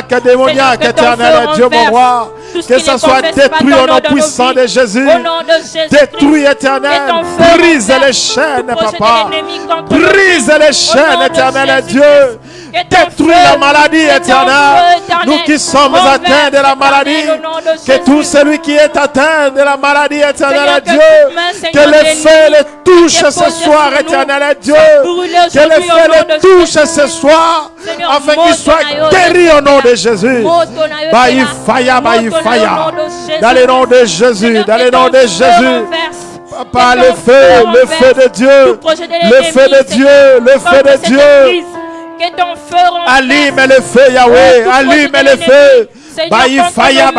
démoniaque, éternel Dieu, mon roi, que ça soit détruit au nom puissant de Jésus. Détruit, éternel. Brise les chaînes, papa. Brise les chaînes, éternel Dieu. Détruis la maladie, éternelle. Nous qui sommes atteints de la maladie, que tout celui qui est atteint de la maladie, éternel Dieu, que le feu le touche ce soir, éternel Dieu. Que le feu le touche ce soir, afin qu'il soit guéri au nom de Jésus. Baï faya, baï faya. Dans le nom de Jésus, dans le nom de Jésus. Papa, le feu de Dieu, le feu de Dieu, le feu de Dieu. Que ton feu allume le feu, Yahweh, allume le feu. Baï faya,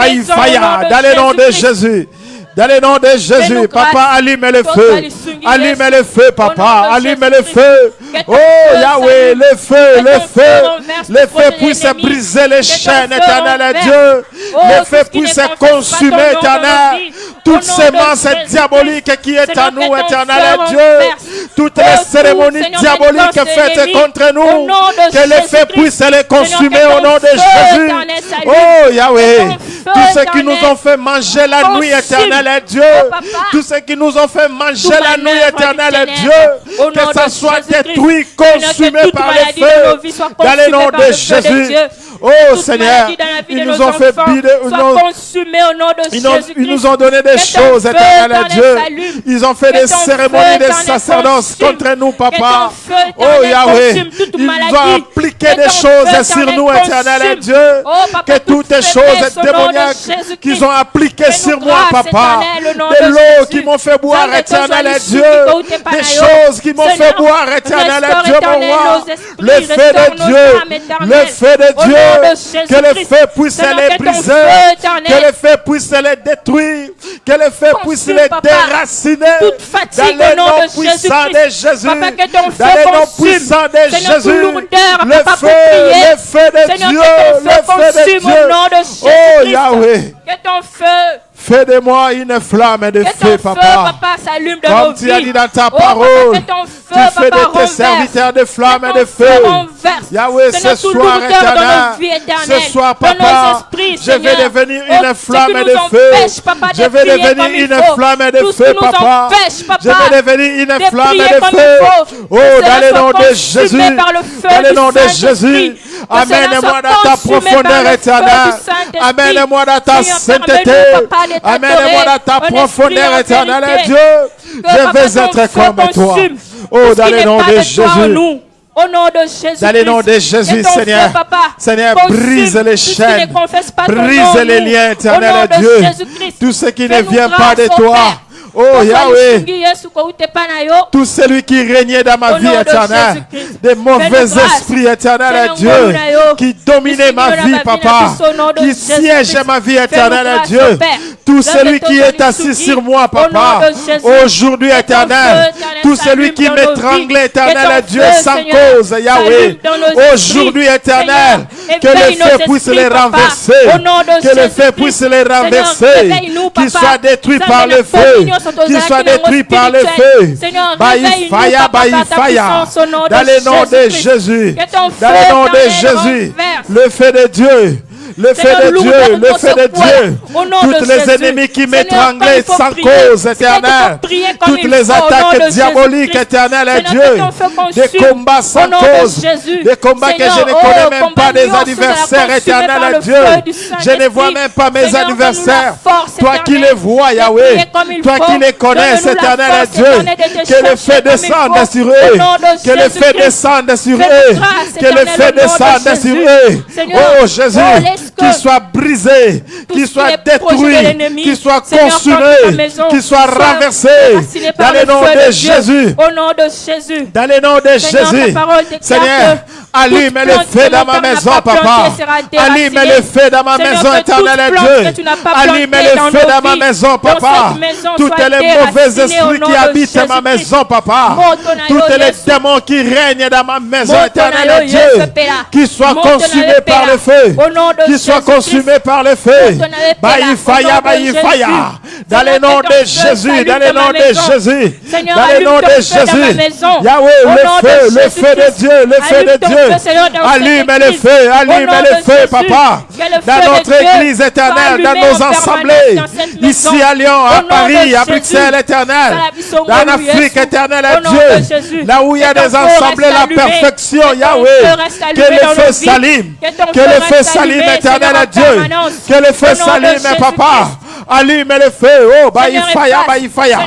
dans le nom de Jésus. Dans le nom de Jésus, papa, allume le feu. Allume le feu, papa. Allume le feu. Oh, Yahweh, le feu, le feu. Le feu puisse briser les chaînes, éternel Dieu. Le feu puisse consumer, éternel, toute sémence diabolique qui est à nous, éternel Dieu. Toutes les cérémonies diaboliques faites contre nous, que le feu puisse les consumer au nom de Jésus. Oh, Yahweh, tous ceux qui nous ont fait manger la nuit, éternel Dieu, tous ceux qui nous ont fait manger la nuit, éternel Dieu, que ça soit détruit, consumé par le feu, dans le nom de Jésus. Oh Seigneur, ils nous ont fait ils nous ont donné des choses, éternel Dieu. Ils ont fait des cérémonies de sacerdoce contre nous, papa. Oh Yahweh, ils nous ont appliqué des choses sur nous, éternel Dieu. Que toutes les choses démoniaques qu'ils ont appliquées sur moi, papa. De l'eau qui m'ont fait boire, éternel Dieu. Des choses qui m'ont fait boire, éternel Dieu, mon roi. Le feu de Dieu, le feu de Dieu. Que le feu puisse les briser, que le feu puisse les détruire, que le feu puisse les déraciner. Dans le nom puissant de Jésus, dans le nom puissant de Jésus, le feu de Dieu, le feu de Dieu. Oh Yahweh, que ton feu, fais de moi une flamme de feu, papa. Comme tu as dit dans ta parole, tu fais de tes serviteurs des flammes et de feu. Yahweh, ce soir, éternel, ce soir, papa, je vais devenir une flamme de feu. Je vais devenir une flamme de feu, papa. Je vais devenir une flamme de feu. Oh, dans le nom de Jésus, dans le nom de Jésus, amène-moi dans ta profondeur éternelle. Amène-moi dans ta sainteté. Amène-moi dans ta profondeur éternelle, Dieu. Je veux être comme toi. Oh, dans le nom de Jésus. Au nom de Jésus. Dans le nom de Jésus, Seigneur. Seigneur, brise les chaînes. Brise les liens, éternel Dieu. Tout ce qui ne vient pas de toi. Oh Yahweh, tout celui qui régnait dans ma vie éternelle, des mauvais esprits éternels, Dieu, qui dominait ma vie, papa, qui siège ma vie éternelle, Dieu, tout celui qui est assis sur moi, papa, aujourd'hui éternel, tout celui qui m'étranglait, éternel, Dieu, sans cause, Yahweh, aujourd'hui éternel, que le feu puisse les renverser, que le feu puisse les renverser, qu'ils soient détruits par le feu, qu'ils soient détruits par le feu. Baï faya, dans le nom de Jésus, dans le nom de Jésus, le feu de Dieu. Le feu de Dieu, le feu de Dieu. Toutes les ennemis qui m'étranglaient sans cause, éternel. Toutes les attaques diaboliques, éternel, Dieu. Des combats sans cause. Des combats que je ne connais même pas, des adversaires, éternel, Dieu. Je ne vois même pas mes adversaires. Toi qui les vois, Yahweh. Toi qui les connais, éternel, Dieu. Que le feu descende sur eux. Que le feu descende sur eux. Que le feu descende sur eux. Oh Jésus. Qu'il soit brisé, qu'il soit détruit, qu'il soit consumé, qu'il soit renversé dans le nom de Jésus. Au nom de Jésus. Dans le nom de Jésus. Seigneur, allume le feu dans ma maison, papa. Allume le feu dans ma maison, éternel Dieu. Allume le feu dans ma maison, papa. Toutes les mauvais esprits qui habitent ma maison, papa. Toutes les démons qui règnent dans ma maison, éternel Dieu. Qu'ils soient consumés par le feu. Qu'ils soient consumés par le feu. Baï faya, Dans le nom de Jésus, dans le nom de Jésus, dans le nom de Jésus. Yahweh, le feu de Dieu, le feu de Dieu. Allume le feu, allume le feu, papa. Dans notre église éternelle, dans nos assemblées, ici à Lyon, à Paris, à Bruxelles éternelle, dans l'Afrique éternelle, Dieu, là où il y a des assemblées, la perfection, Yahweh, que le feu s'allume, que le feu s'allume éternel Dieu, que le feu s'allume, papa. Allume le feu, oh, baïfaya, baïfaya.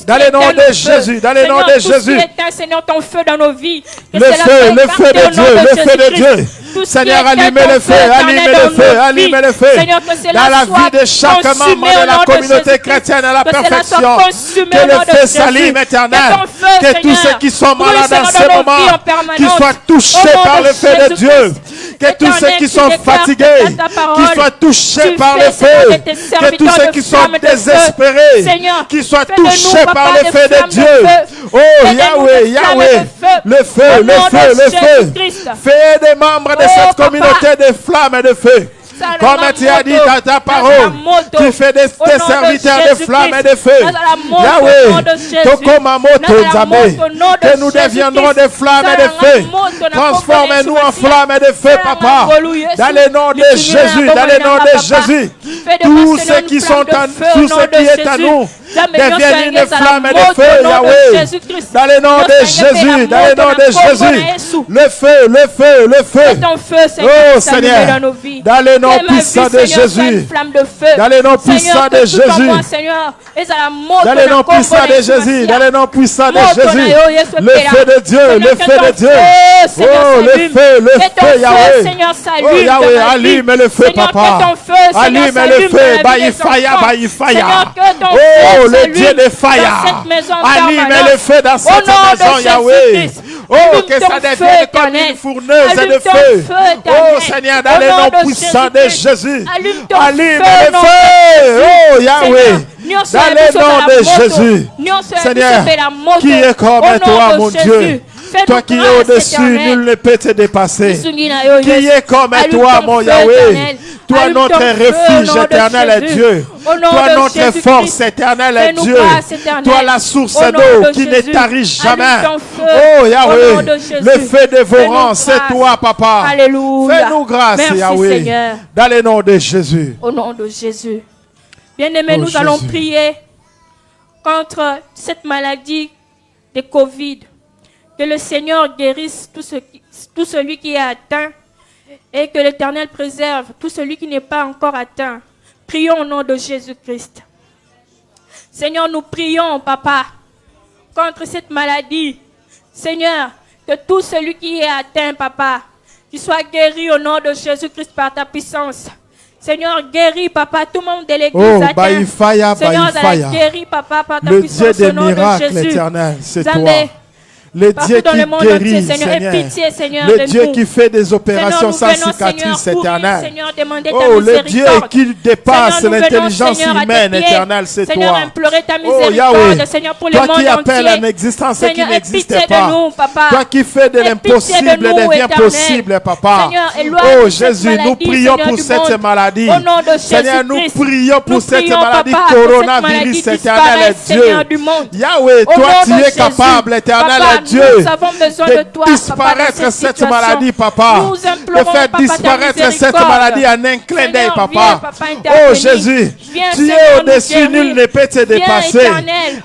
Dans le nom de Jésus, dans le nom de Jésus. Seigneur, ton feu dans nos vies. Le feu de Dieu, le feu de Dieu. Seigneur, allume le feu, allume le feu, allume le feu. Dans la vie de chaque membre de la communauté chrétienne à la perfection. Que le feu s'allume éternel. Que tous ceux qui sont malades en ce moment, qu'ils soient touchés par le feu de Dieu. Que tous ceux qui sont fatigués, qu'ils soient touchés par le feu. Que tous ceux qui sont désespérés, qu'ils soient touchés par le feu de Dieu. Oh Yahweh, Yahweh, le feu, le feu, le feu. Fais des membres de cette communauté de flammes et de feu. Comme tu as dit dans ta parole, tu fais des serviteurs de flammes et de feu. Yahweh, Tokomamoto Nzambe, que nous deviendrons des flammes et de feu. Transformez-nous en flammes et de feu, papa. Dans le nom de Jésus, dans le nom de Jésus. Tous ceux qui sont en nous, tout ce qui est à nous, deviennent une flamme de feu, Yahweh. Dans le nom de Jésus, dans le nom de Jésus. Le feu, le feu, le feu. Oh Seigneur, dans le nom puissant de Jésus. Dans le nom puissant de Jésus. Dans le nom puissant de Jésus. Dans le nom puissant de Jésus. Le feu de Dieu, le feu de Dieu. Oh, le feu, Yahweh. Oh Yahweh, allume le feu, papa. Allume le feu, baïfaya, baïfaya. Oh, le Dieu de fire. Allume le feu dans cette maison, Yahweh. Oh, que ça devienne comme une fourneuse de feu. Oh, Seigneur, dans le nom puissant de Jésus. Allume le feu. Oh, Yahweh. Dans le nom de Jésus. Seigneur, qui est comme toi, mon Dieu? Toi qui es au-dessus, nul ne peut te dépasser. Qui est comme toi, mon Yahweh? Toi, notre refuge éternel est Dieu. Toi, notre force éternelle est Dieu. Toi, la source d'eau qui ne tarit jamais. Oh, Yahweh, le feu dévorant, c'est toi, papa. Fais-nous grâce, Yahweh. Dans le nom de Jésus. Au nom de Jésus. Bien-aimés, nous allons prier contre cette maladie de Covid. Que le Seigneur guérisse tout celui qui est atteint et que l'Éternel préserve tout celui qui n'est pas encore atteint. Prions au nom de Jésus-Christ. Seigneur, nous prions, Papa, contre cette maladie. Seigneur, que tout celui qui est atteint, Papa, qu'il soit guéri au nom de Jésus-Christ par ta puissance. Seigneur, guéris, Papa, tout le monde de l'église atteint. Seigneur, guéris, Papa, par ta puissance au nom de Jésus. Le Dieu des miracles éternels, c'est toi. Le Dieu qui guérit, Seigneur. Le Dieu qui fait des opérations sans cicatrices éternelles. Oh, le Dieu qui dépasse l'intelligence humaine éternelle, c'est toi. Oh, Yahweh, toi qui appelles en existence ce qui n'existe pas. Toi qui fais de l'impossible devient possible, Papa. Oh, Jésus, nous prions pour cette maladie. Seigneur, nous prions pour cette maladie coronavirus éternel, Dieu. Yahweh, toi tu es capable, éternel Dieu, de disparaître cette maladie, papa. De faire disparaître cette maladie en un clin d'œil, papa. Oh Jésus, tu es au-dessus, nul ne peut te dépasser.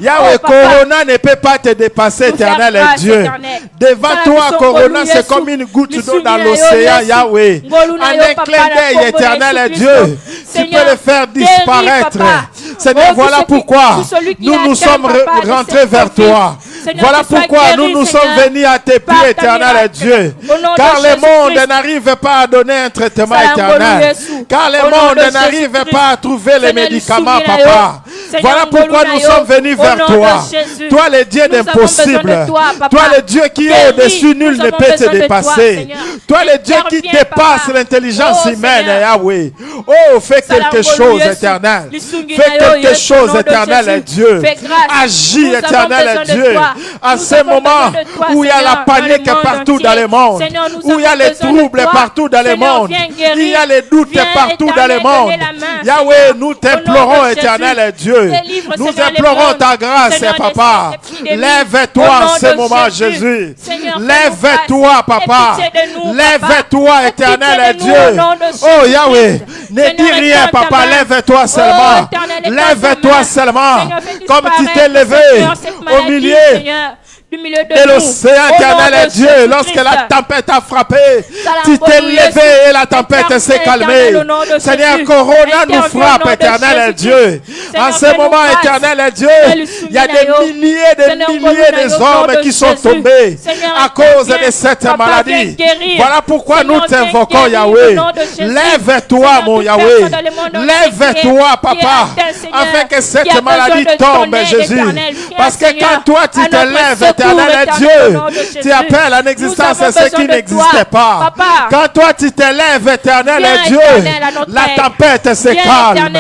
Yahweh, Corona ne peut pas te dépasser, éternel Dieu. Devant toi, Corona, c'est comme une goutte d'eau dans l'océan, Yahweh. En un clin d'œil, éternel Dieu, tu peux le faire disparaître. Seigneur, voilà pourquoi nous sommes rentrés vers toi. Voilà pourquoi nous sommes venus à tes pieds, éternel Dieu. Car le monde n'arrive pas à donner un traitement éternel. Car le monde n'arrive pas à trouver les médicaments, papa. Voilà pourquoi nous sommes venus vers toi. Toi, le Dieu d'impossible. Toi, le Dieu qui est au-dessus, nul ne peut te dépasser. Toi, le Dieu qui dépasse l'intelligence humaine, Yahweh. Oh, fais quelque chose, éternel. Fais quelque chose, éternel Dieu. Agis, éternel Dieu. En ce moment où il y a la panique partout dans le monde, où il y a les troubles partout dans le monde, il y a les doutes partout dans le monde. Yahweh, nous t'implorons, éternel Dieu. Dieu. Nous implorons ta grâce, Papa. Lève-toi en ce moment, Jésus. Lève-toi, Papa. Lève-toi, éternel Dieu. Oh, Yahweh. Ne dis rien, Papa. Lève-toi seulement. Lève-toi seulement. Comme tu t'es levé au milieu de l'océan, éternel Dieu, lorsque la tempête a frappé, tu t'es levé et la tempête s'est calmée. Seigneur, Corona nous frappe, éternel Dieu. En ce moment, éternel Dieu, il y a des milliers de hommes qui sont tombés à cause de cette maladie. Voilà pourquoi nous t'invoquons, Yahweh. Lève-toi, mon Yahweh. Lève-toi, Papa, afin que cette maladie tombe, Jésus. Parce que quand toi, tu te lèves, éternel Dieu, tu appelles en existence ce qui n'existait pas. Quand toi tu te lèves, éternel Dieu, la tempête se calme.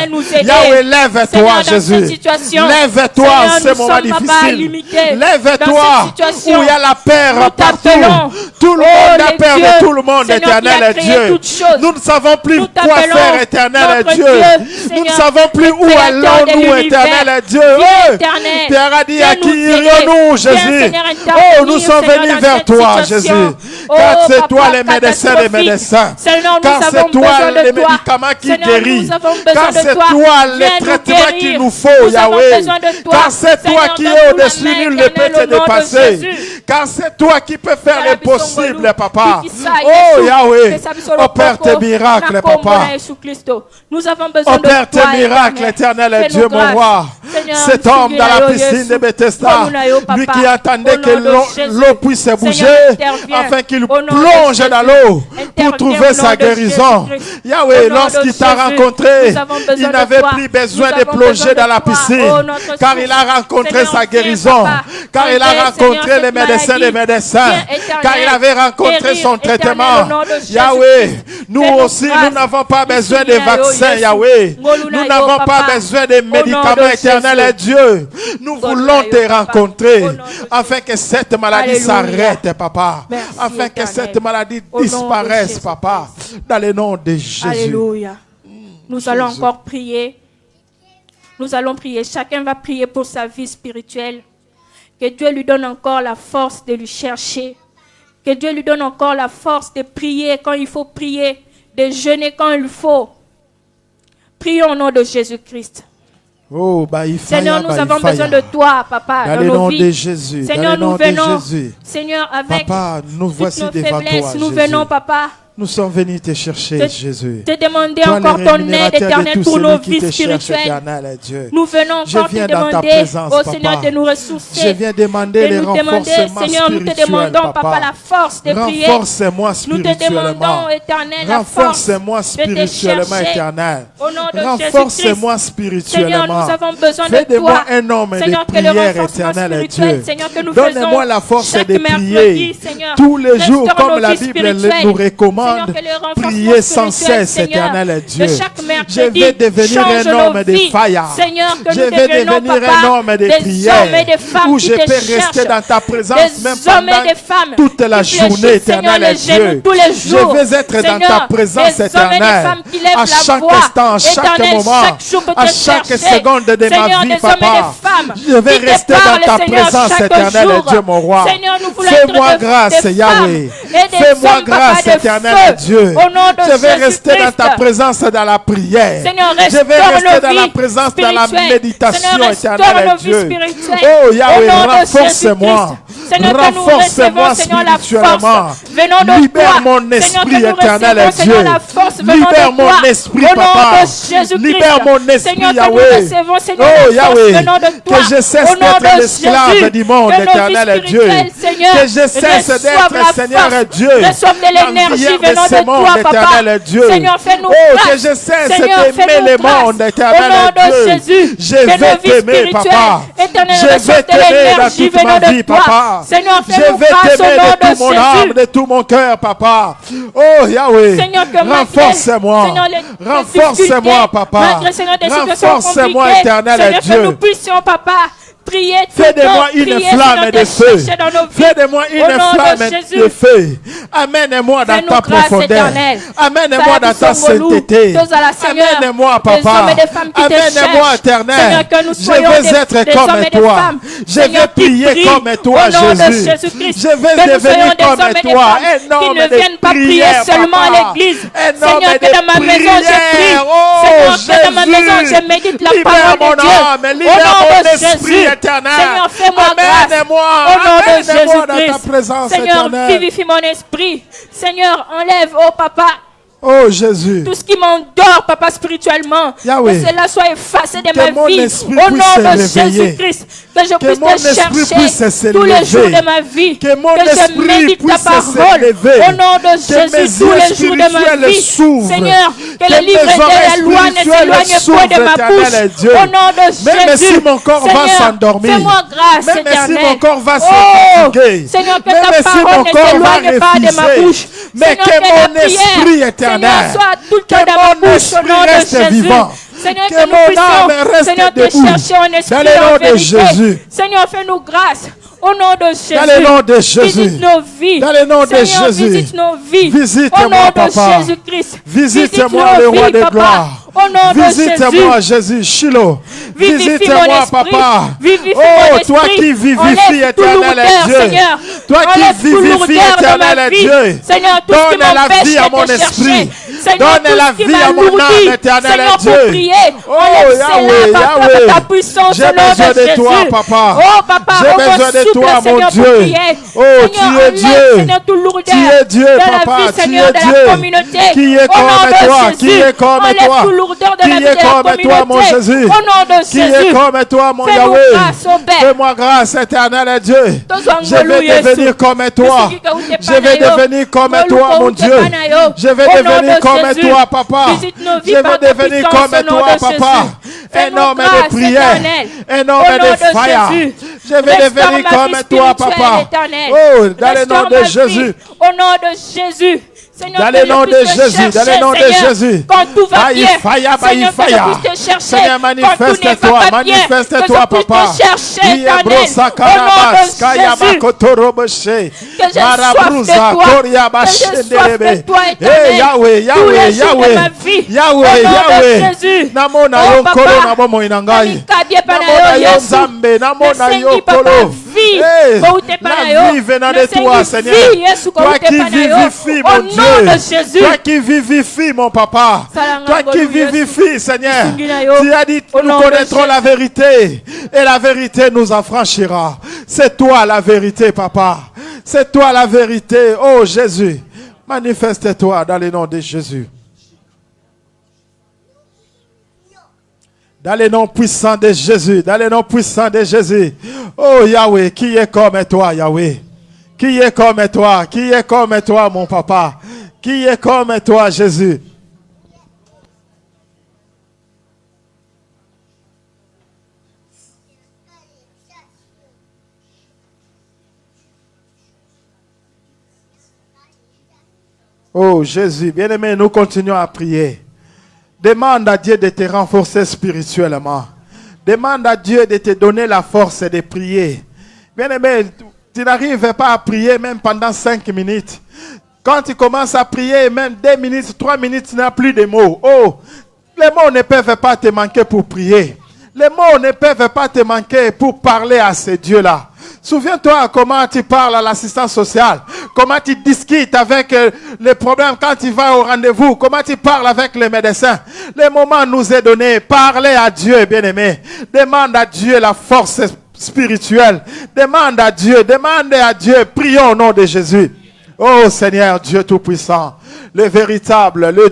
Yahweh, lève-toi, Jésus. Lève-toi en ce moment difficile. Lève-toi où il y a la peur partout. Tout le monde a peur de tout le monde, éternel Dieu. Nous ne savons plus quoi faire, éternel Dieu. Nous ne savons plus où allons-nous, éternel Dieu. Pierre a dit, à qui irions-nous, Jésus? Oh, nous sommes venus vers toi, Jésus. Car c'est toi les médecins des médecins. Car c'est toi les médicaments qui guérissent. Car c'est toi les traitements qu'il nous faut, Yahweh. Car c'est toi qui es au-dessus, nul ne peut te dépasser. Car c'est toi qui peux faire l'impossible, Papa. Oh, Yahweh, opère tes miracles, Papa. Opère tes miracles, éternel Dieu, mon roi. Cet homme dans la piscine de Bethesda, lui qui attendait que l'eau puisse bouger, afin qu'il plonge dans l'eau pour trouver sa guérison. Yahweh, lorsqu'il t'a rencontré, il n'avait plus besoin de plonger dans la piscine, car il a rencontré sa guérison, car il a rencontré les médecins des médecins, car il avait rencontré son traitement. Yahweh, nous aussi, nous n'avons pas besoin de vaccins, Yahweh. Nous n'avons pas besoin de médicaments, éternel Dieu. Nous voulons te rencontrer, afin que cette maladie s'arrête, Papa. Afin que cette maladie disparaisse, Papa. Dans le nom de Jésus. Alléluia. Nous allons encore prier. Nous allons prier. Chacun va prier pour sa vie spirituelle. Que Dieu lui donne encore la force de lui chercher. Que Dieu lui donne encore la force de prier quand il faut prier. De jeûner quand il faut. Prions au nom de Jésus-Christ. Oh, Seigneur, nous avons besoin de toi, Papa, dans le nom de Jésus. Seigneur, nous venons, Seigneur, avec Papa, nous voici toutes nos devant faiblesses, toi, nous Jésus. venons, Papa. Nous sommes venus te chercher, Jésus. Te demander encore ton aide éternelle pour nos vies spirituelles. Nous venons encore te demander, oh Seigneur, de nous ressourcer. Je viens demander les renforcements Seigneur, nous te demandons, Papa, la force de prier. Renforce-moi spirituellement. Nous te demandons, éternel, la force renforce-moi spirituellement, éternel. Au nom de renforce-moi spirituellement. Seigneur, nous avons besoin de toi. Fais-moi un homme de prière, éternel Dieu. Donne-moi la force de prier tous les jours, comme la Bible nous recommande. Priez sans cesse, éternel Dieu. Je vais devenir un homme de faïa. Je vais devenir un homme de prière. Où je peux rester dans ta présence même pendant toute la journée, éternel Dieu. Je vais être dans ta présence éternelle. À chaque instant, à chaque moment, à chaque seconde de ma vie, Papa. Je vais rester dans ta présence, éternel Dieu, mon roi. Fais-moi grâce, Yahweh. Fais-moi grâce, éternel Dieu. Je vais rester dans ta présence dans la prière. Je vais rester dans la présence dans la méditation, éternel Dieu. Oh Yahweh, renforce-moi. Renforce-moi spirituellement. Libère mon esprit, éternel Dieu. Libère mon esprit, Papa. Libère mon esprit, Yahweh. Oh Yahweh, que je cesse d'être l'esclave du monde, éternel Dieu. Que je cesse d'être, Seigneur Dieu, l'envière de ce monde, éternel Dieu. Oh, que je cesse d'aimer le monde, éternel Dieu. Je vais t'aimer, Papa. Je vais t'aimer dans toute ma vie, Papa. Je vais t'aimer de tout mon âme, de tout mon cœur, Papa. Oh, Yahweh, renforce-moi. Renforce-moi, Papa. Renforce-moi, éternel Dieu. Que nous puissions, Papa, prier. Fais de moi une flamme de feu. Fais de moi une flamme de feu. Amène-moi dans ta profondeur. Amène-moi dans ta sainteté. Amène-moi, papa. Amène-moi, éternel. Je veux être comme toi. Je veux prier comme toi, Jésus. Je veux devenir comme toi. Un homme de prière, seulement à l'église. Seigneur, que dans ma maison je prie. Seigneur, que dans ma maison je médite la parole de Dieu. Au nom de Jésus. Seigneur, fais-moi grâce. Au nom de Jésus-Christ. Seigneur, vivifie mon esprit. Seigneur, enlève, oh papa, oh Jésus, tout ce qui m'endort, papa, spirituellement, Yahweh, que cela soit effacé de ma vie. Au nom de Jésus-Christ, que je puisse te chercher tous les jours de ma vie, que je médite ta parole. Au nom de Jésus, tous les jours de ma vie, Seigneur, que le livre de la loi ne s'éloigne pas de ma bouche. Au nom de Jésus, même si mon corps va s'endormir, fais-moi grâce, même si mon corps va se fatiguer, Seigneur, que ta parole ne s'éloigne pas de ma bouche, mais que mon esprit éternel, Seigneur, soit tout le temps dans ma bouche, au nom de Jésus. Vivant. Seigneur, que nous puissions, Seigneur, te chercher en esprit, en vérité. Seigneur, fais-nous grâce. Au nom de Jésus. Dans le nom de Jésus. Visite nos vies. Dans le nom de Seigneur, Jésus. Visite nos vies. Visite-moi, au nom papa. de Jésus-Christ. Visite-moi, le roi de gloire. Au nom de Jésus. Visite-moi, Jésus. Shiloh. Visite-moi, papa. Oh, toi qui vivifie éternel Dieu. Toi qui vivifie éternel Dieu. Seigneur, tout donne la vie à mon esprit. Donne la vie à mon âme éternel Dieu. Oh, Yahweh, Yahweh. J'ai besoin de toi, papa. Oh, papa, j'ai besoin de toi, mon Dieu. Oh, tu es Dieu. Tu es Dieu, papa. Tu es Dieu. Qui est comme toi? Qui est comme toi? Qui est comme toi, mon Jésus? Qui est comme toi, mon Yahweh? Fais-moi grâce, éternel Dieu. Je vais devenir comme toi. Je vais devenir comme toi, mon Dieu. Je vais devenir comme toi, papa. Je vais devenir comme toi, papa. Un homme de prière. Un homme de fire. Je vais devenir comme toi, papa. Oh, dans le nom de Jésus. Au nom de Jésus. Seigneur, dans le nom de Jésus, dans le nom de Jésus. Quand tout va bien, Seigneur, Seigneur, manifeste-toi, manifeste-toi, papa. Que j'ai soif de toi, éternel. Yahweh, Yahweh, Yahweh, Yahweh, Yahweh. Namona yo kolo na bomo inangai. Namona yo Nzambe, namona yo kolo. La vie venant de toi, Seigneur. Toi qui vivifies, mon Dieu. Toi qui vivifies, mon papa. Toi qui vivifies, Seigneur. Tu as dit, nous connaîtrons la vérité. Et la vérité nous affranchira. C'est toi la vérité, papa. C'est toi la vérité. Oh Jésus, manifeste-toi dans le nom de Jésus. Dans le nom puissant de Jésus. Dans le nom puissant de Jésus. Oh Yahweh, qui est comme toi, Yahweh? Qui est comme toi? Qui est comme toi, mon papa? Qui est comme toi, Jésus? Oh Jésus, bien-aimé, nous continuons à prier. Demande à Dieu de te renforcer spirituellement. Demande à Dieu de te donner la force de prier. Bien-aimé, tu n'arrives pas à prier même pendant 5 minutes. Quand tu commences à prier, même 2 minutes, 3 minutes, tu n'as plus de mots. Oh, les mots ne peuvent pas te manquer pour prier. Les mots ne peuvent pas te manquer pour parler à ce Dieu-là. Souviens-toi comment tu parles à l'assistance sociale, comment tu discutes avec les problèmes quand tu vas au rendez-vous, comment tu parles avec les médecins. Le moment nous est donné, parlez à Dieu, bien-aimé. Demande à Dieu la force spirituelle. Demande à Dieu, demandez à Dieu, prions au nom de Jésus. Oh Seigneur, Dieu Tout-Puissant, le véritable, le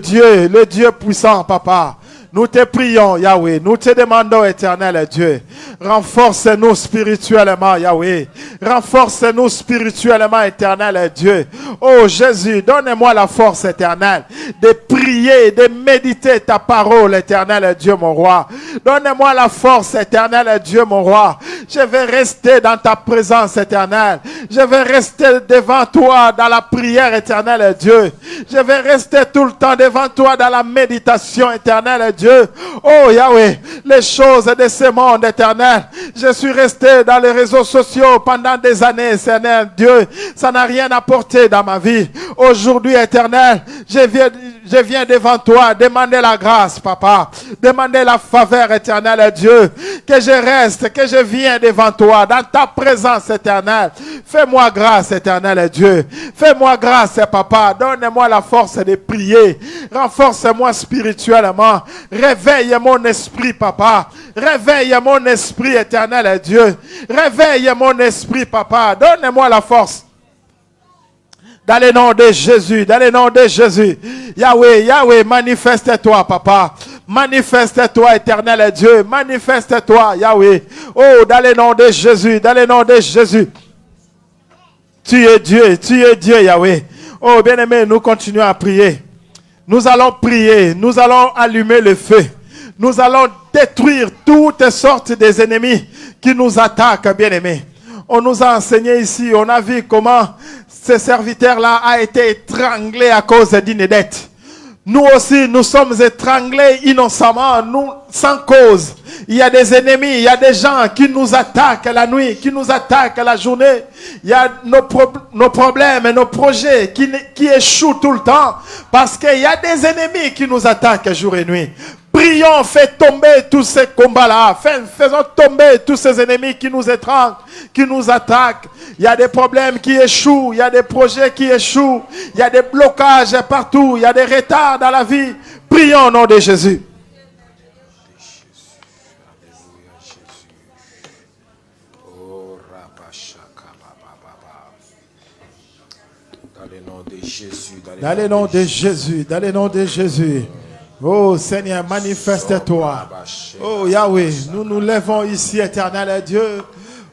Dieu puissant, papa. Nous te prions, Yahweh. Nous te demandons, éternel Dieu. Renforce-nous spirituellement, Yahweh. Renforce-nous spirituellement, éternel Dieu. Oh Jésus, donne-moi la force éternelle de prier, de méditer ta parole, éternel Dieu, mon roi. Donne-moi la force, éternel Dieu, mon roi. Je vais rester rester dans ta présence éternelle. Je vais rester devant toi dans la prière éternelle, Dieu. Je vais rester tout le temps devant toi dans la méditation éternelle, Dieu. Oh Yahweh, les choses de ce monde éternel. Je suis resté dans les réseaux sociaux pendant des années, Seigneur Dieu. Ça n'a rien apporté dans ma vie. Aujourd'hui, éternel, je viens devant toi demander la grâce, Papa. Demander la faveur éternelle, Dieu. Que je reste, que je viens devant toi, dans ta présence éternelle. Fais-moi grâce, éternel Dieu. Fais-moi grâce, Papa. Donne-moi la force de prier. Renforce-moi spirituellement. Réveille mon esprit, Papa. Réveille mon esprit, éternel Dieu. Réveille mon esprit, Papa. Donne-moi la force. Dans le nom de Jésus, dans le nom de Jésus. Yahweh, Yahweh, manifeste-toi, Papa. Manifeste-toi, éternel Dieu. Manifeste-toi, Yahweh. Oh, dans le nom de Jésus, dans le nom de Jésus. Tu es Dieu, Yahweh. Oh, bien-aimé, nous continuons à prier. Nous allons prier, nous allons allumer le feu. Nous allons détruire toutes sortes des ennemis qui nous attaquent, bien-aimés. On nous a enseigné ici, on a vu comment ce serviteur-là a été étranglé à cause d'une dette. Nous aussi, nous sommes étranglés innocemment, nous, sans cause. Il y a des ennemis, il y a des gens qui nous attaquent la nuit, qui nous attaquent la journée. Il y a nos problèmes et nos projets qui échouent tout le temps parce qu'il y a des ennemis qui nous attaquent jour et nuit. Prions, fais tomber tous ces combats-là. Faisons tomber tous ces ennemis qui nous étranglent, qui nous attaquent. Il y a des problèmes qui échouent, il y a des projets qui échouent, il y a des blocages partout, il y a des retards dans la vie. Prions au nom de Jésus. Dans le nom de Jésus. Dans le nom de Jésus. Dans le nom de Jésus. Oh Seigneur, manifeste-toi. Oh Yahweh, nous nous levons ici, éternel Dieu.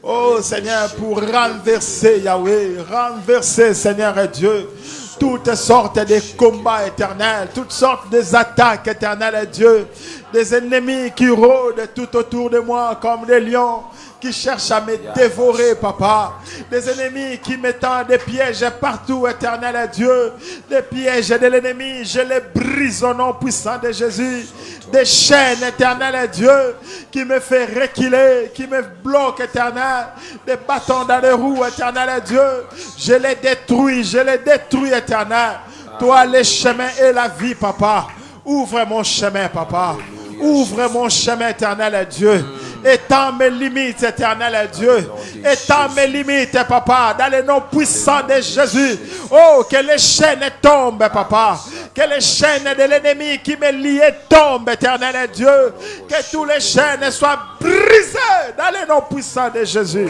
Oh Seigneur, pour renverser, Yahweh, renverser, Seigneur Dieu, toutes sortes de combats éternels, toutes sortes d'attaques éternelles, Dieu, des ennemis qui rôdent tout autour de moi comme des lions, qui cherchent à me dévorer, Papa. Des ennemis qui mettent des pièges partout, éternel Dieu. Des pièges de l'ennemi, je les brise au nom puissant de Jésus. Des chaînes, éternel Dieu, qui me fait reculer, qui me bloquent, éternel. Des bâtons dans les roues, éternel Dieu. Je les détruis, éternel. Toi, les chemins et la vie, Papa. Ouvre mon chemin, Papa. Ouvre mon chemin, éternel Dieu. Étends mes limites, éternel Dieu. Étends mes limites, Papa, dans le nom puissant de Jésus. Oh, que les chaînes tombent, Papa. Que les chaînes de l'ennemi qui me liaient tombent, éternel Dieu. Que tous les chaînes soient brisées dans le nom puissant de Jésus.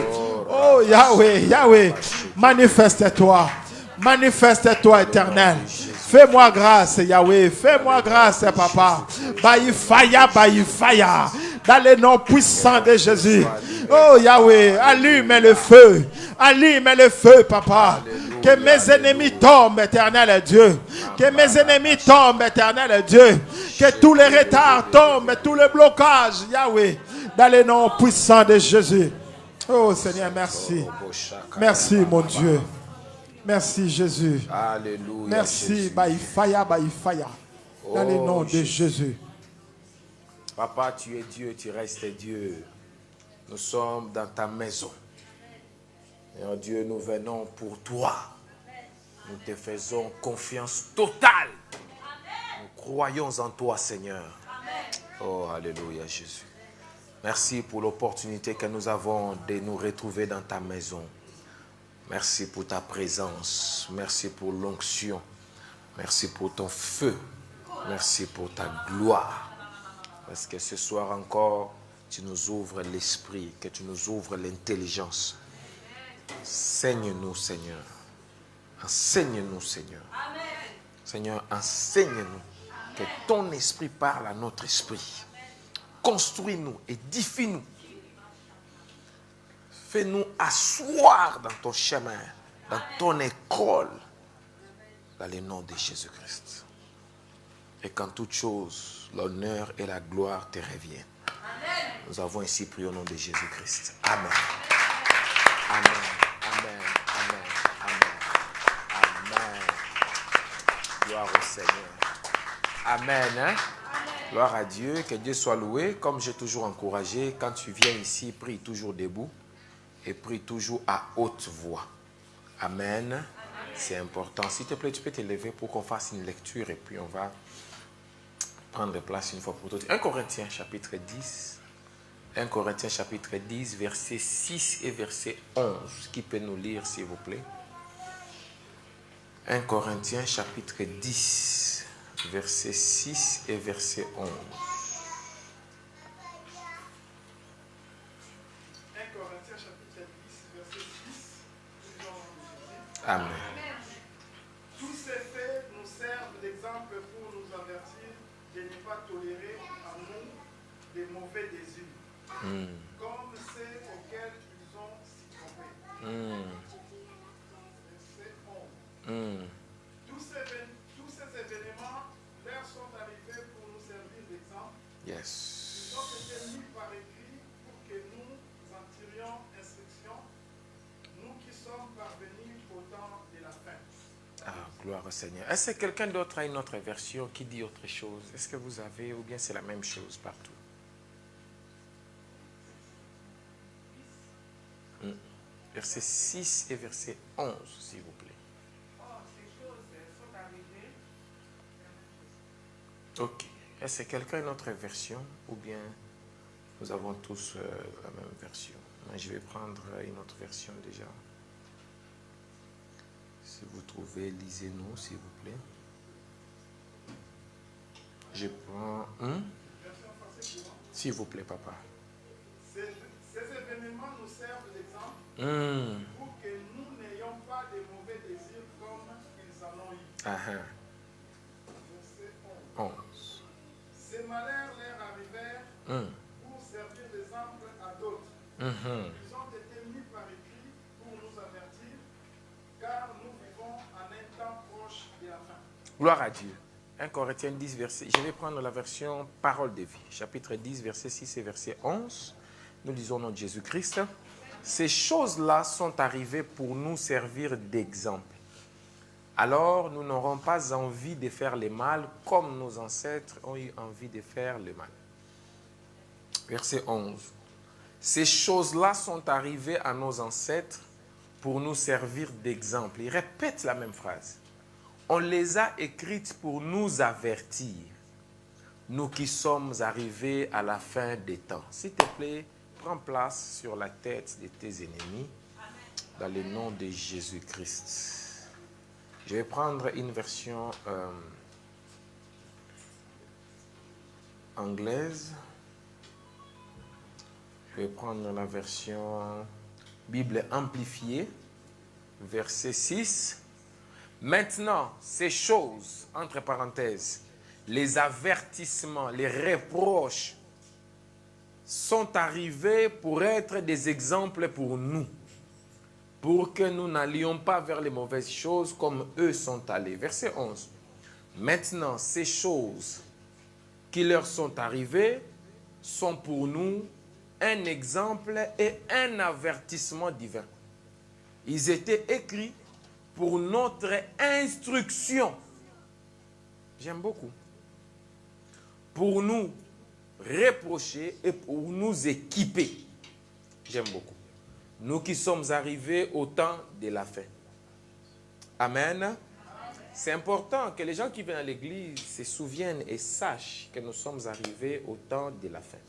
Oh, Yahweh, Yahweh, manifeste-toi. Manifeste-toi, éternel. Fais-moi grâce, Yahweh. Fais-moi grâce, Papa. Baïfaya, baïfaya. Dans le nom puissant de Jésus. Oh Yahweh, allume le feu. Allume le feu, Papa. Que mes ennemis tombent, éternel Dieu. Que mes ennemis tombent, éternel Dieu. Que tous les retards tombent, tous les blocages, Yahweh. Dans le nom puissant de Jésus. Oh Seigneur, merci. Merci, mon Dieu. Merci, Jésus. Alléluia. Merci, baïfaya, baïfaya. Dans le nom de Jésus. Papa, tu es Dieu, tu restes Dieu. Nous sommes dans ta maison. Et en Dieu, nous venons pour toi. Nous te faisons confiance totale. Nous croyons en toi, Seigneur. Oh, alléluia, Jésus. Merci pour l'opportunité que nous avons de nous retrouver dans ta maison. Merci pour ta présence. Merci pour l'onction. Merci pour ton feu. Merci pour ta gloire. Parce que ce soir encore, tu nous ouvres l'esprit, que tu nous ouvres l'intelligence. Enseigne-nous, Seigneur. Enseigne-nous, Seigneur. Seigneur, enseigne-nous. Que ton esprit parle à notre esprit. Construis-nous, édifie-nous. Fais-nous asseoir dans ton chemin, dans ton école, dans le nom de Jésus-Christ. Et qu'en toute chose, l'honneur et la gloire te reviennent. Nous avons ainsi prié au nom de Jésus-Christ. Amen. Amen. Amen. Amen. Amen. Amen. Gloire au Seigneur. Amen. Hein? Gloire à Dieu. Que Dieu soit loué. Comme j'ai toujours encouragé, quand tu viens ici, prie toujours debout et prie toujours à haute voix. Amen. C'est important. S'il te plaît, tu peux te lever pour qu'on fasse une lecture et puis on va prendre place une fois pour toutes. 1 Corinthiens chapitre 10. 1 Corinthiens chapitre 10, verset 6 et verset 11. Qui peut nous lire, s'il vous plaît? 1 Corinthiens chapitre 10, verset 6 et verset 11. 1 Corinthiens chapitre 10, verset 6. Amen. Tous ces faits nous servent d'exemple pour nous avertir de ne pas tolérer à nous des mauvais désirs, comme ceux auxquels ils ont succombé. Verset 11. Tous ces événements leur sont arrivés pour nous servir d'exemple. Yes. Ils ont été mis par écrit pour que nous en tirions instruction, nous qui sommes parvenus au temps de la fin. Ah, gloire au Seigneur. Est-ce que quelqu'un d'autre a une autre version qui dit autre chose? Est-ce que vous avez, ou bien c'est la même chose partout? Verset 6 et verset 11, s'il vous plaît. Ces choses sont arrivées. Ok. Est-ce que quelqu'un a une autre version ou bien nous avons tous la même version? Moi, je vais prendre une autre version déjà. Si vous trouvez, lisez-nous, s'il vous plaît. Je prends... S'il vous plaît, papa. Ces événements nous servent d'exemple pour que nous n'ayons pas de mauvais désirs comme ils en ont eu. Verset 11. Ces malheurs leur arrivèrent pour servir d'exemple à d'autres. Ils ont été mis par écrit pour nous avertir, car nous vivons en un temps proche de la fin. Gloire à Dieu. 1 Corinthiens 10, verset... Je vais prendre la version Parole de vie. Chapitre 10, verset 6 et verset 11. Nous lisons au nom de Jésus-Christ. Ces choses-là sont arrivées pour nous servir d'exemple. Alors, nous n'aurons pas envie de faire le mal comme nos ancêtres ont eu envie de faire le mal. Verset 11. Ces choses-là sont arrivées à nos ancêtres pour nous servir d'exemple. Il répète la même phrase. On les a écrites pour nous avertir, nous qui sommes arrivés à la fin des temps. S'il te plaît, prends place sur la tête de tes ennemis, dans le nom de Jésus-Christ. Je vais prendre une version anglaise. Je vais prendre la version Bible amplifiée, verset 6. Maintenant, ces choses, entre parenthèses, les avertissements, les reproches, sont arrivés pour être des exemples pour nous, pour que nous n'allions pas vers les mauvaises choses comme eux sont allés. Verset 11. Maintenant, ces choses qui leur sont arrivées sont pour nous un exemple et un avertissement divin. Ils étaient écrits pour notre instruction. J'aime beaucoup. Pour nous reprocher et pour nous équiper. J'aime beaucoup. Nous qui sommes arrivés au temps de la fin. Amen. C'est important que les gens qui viennent à l'église se souviennent et sachent que nous sommes arrivés au temps de la fin.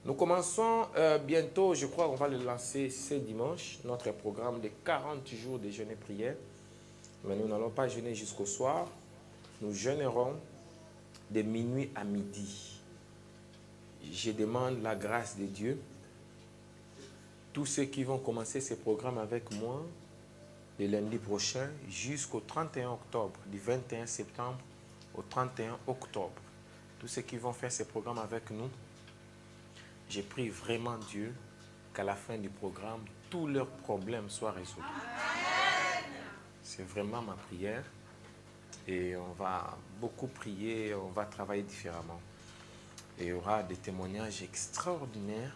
Nous commençons bientôt, je crois qu'on va le lancer ce dimanche, notre programme de 40 jours de jeûne et prière. Mais nous n'allons pas jeûner jusqu'au soir. Nous jeûnerons de minuit à midi. Je demande la grâce de Dieu. Tous ceux qui vont commencer ce programme avec moi, le lundi prochain, jusqu'au 31 octobre, du 21 septembre au 31 octobre. Tous ceux qui vont faire ce programme avec nous, je prie vraiment Dieu qu'à la fin du programme, tous leurs problèmes soient résolus. C'est vraiment ma prière. Et on va beaucoup prier, on va travailler différemment. Et il y aura des témoignages extraordinaires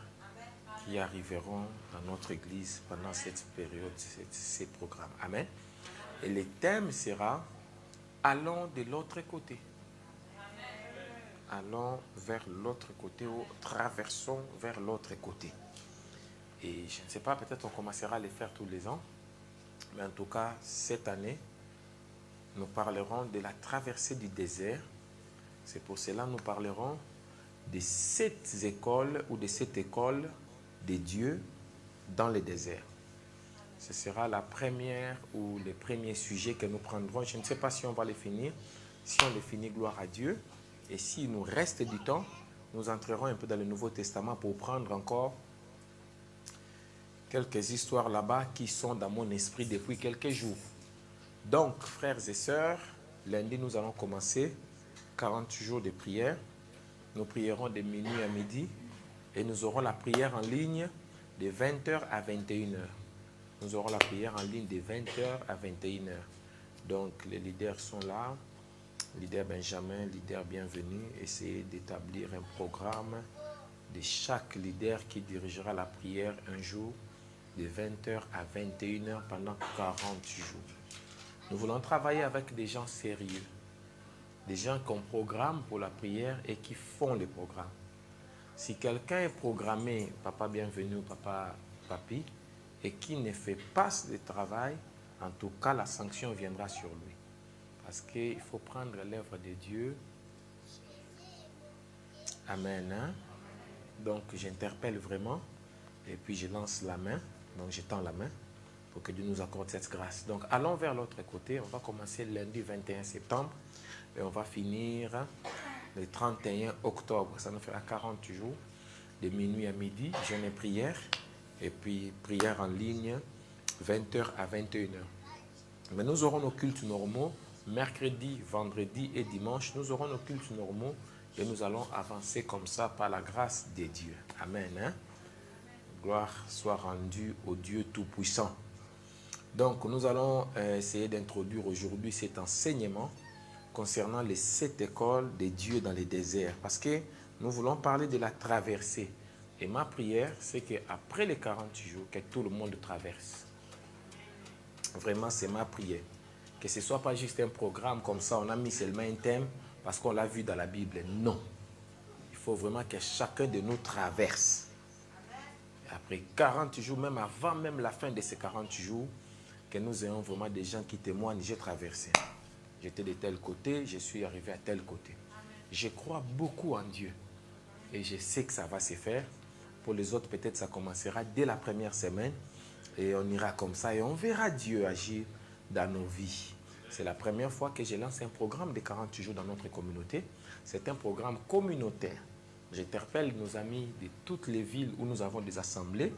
qui arriveront dans notre église pendant cette période, ces programmes. Amen. Et le thème sera « Allons de l'autre côté ». Allons vers l'autre côté ou traversons vers l'autre côté. Et je ne sais pas, peut-être on commencera à les faire tous les ans. Mais en tout cas, cette année, nous parlerons de la traversée du désert. C'est pour cela que nous parlerons de 7 écoles ou de 7 écoles de Dieu dans le désert. Ce sera la première ou le premier sujet que nous prendrons. Je ne sais pas si on va les finir. Si on les finit, gloire à Dieu. Et s'il nous reste du temps, nous entrerons un peu dans le Nouveau Testament pour prendre encore quelques histoires là-bas qui sont dans mon esprit depuis quelques jours. Donc, frères et sœurs, lundi, nous allons commencer 40 jours de prière. Nous prierons de minuit à midi et nous aurons la prière en ligne de 20h à 21h. Nous aurons la prière en ligne de 20h à 21h. Donc, les leaders sont là. Leader Benjamin, leader bienvenue. Essayez d'établir un programme de chaque leader qui dirigera la prière un jour de 20h à 21h pendant 40 jours. Nous voulons travailler avec des gens sérieux, des gens qui ont programme pour la prière et qui font le programme. Si quelqu'un est programmé, papa bienvenue, papa papi, et qui ne fait pas le travail, en tout cas la sanction viendra sur lui. Parce qu'il faut prendre l'œuvre de Dieu. Amen. Hein? Donc j'interpelle vraiment et puis je lance la main. Donc je tends la main pour que Dieu nous accorde cette grâce. Donc allons vers l'autre côté. On va commencer lundi 21 septembre et on va finir le 31 octobre. Ça nous fera 40 jours de minuit à midi, jeûne et prière. Et puis prière en ligne 20h à 21h. Mais nous aurons nos cultes normaux. Mercredi, vendredi et dimanche, nous aurons nos cultes normaux et nous allons avancer comme ça par la grâce de Dieu. Amen. Hein? Gloire soit rendue au Dieu Tout-Puissant. Donc, nous allons essayer d'introduire aujourd'hui cet enseignement concernant les 7 écoles de Dieu dans les déserts. Parce que nous voulons parler de la traversée. Et ma prière, c'est qu'après les 40 jours, que tout le monde traverse. Vraiment, c'est ma prière. Que ce ne soit pas juste un programme comme ça, on a mis seulement un thème parce qu'on l'a vu dans la Bible. Non. Il faut vraiment que chacun de nous traverse. Et après 40 jours, même avant même la fin de ces 40 jours, que nous ayons vraiment des gens qui témoignent, j'ai traversé. J'étais de tel côté, je suis arrivé à tel côté. Je crois beaucoup en Dieu. Et je sais que ça va se faire. Pour les autres, peut-être ça commencera dès la première semaine. Et on ira comme ça et on verra Dieu agir dans nos vies. C'est la première fois que je lance un programme de 40 jours dans notre communauté. C'est un programme communautaire. J'interpelle nos amis de toutes les villes où nous avons des assemblées,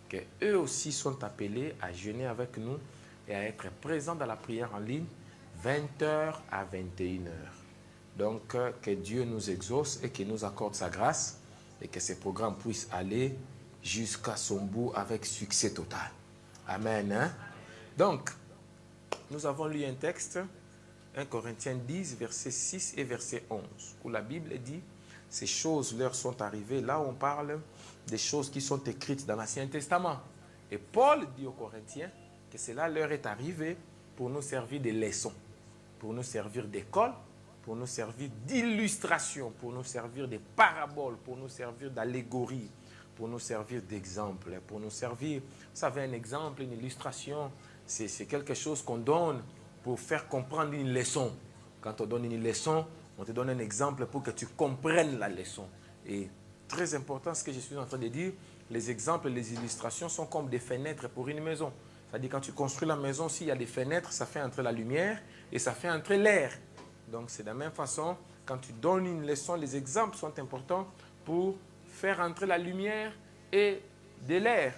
qu'eux aussi sont appelés à jeûner avec nous et à être présents dans la prière en ligne 20h à 21h. Donc, que Dieu nous exauce et qu'il nous accorde sa grâce et que ce programme puisse aller jusqu'à son bout avec succès total. Amen. Hein? Donc, nous avons lu un texte, 1 Corinthiens 10, verset 6 et verset 11, où la Bible dit, ces choses leur sont arrivées. Là, on parle des choses qui sont écrites dans l'Ancien Testament. Et Paul dit aux Corinthiens que cela leur est arrivé pour nous servir de leçons, pour nous servir d'école, pour nous servir d'illustration, pour nous servir de paraboles, pour nous servir d'allégories, pour nous servir d'exemples, pour nous servir, vous savez, un exemple, une illustration, c'est quelque chose qu'on donne pour faire comprendre une leçon. Quand on donne une leçon, on te donne un exemple pour que tu comprennes la leçon. Et très important, ce que je suis en train de dire, les exemples, les illustrations sont comme des fenêtres pour une maison. C'est-à-dire quand tu construis la maison, s'il y a des fenêtres, ça fait entrer la lumière et ça fait entrer l'air. Donc c'est de la même façon, quand tu donnes une leçon, les exemples sont importants pour faire entrer la lumière et de l'air.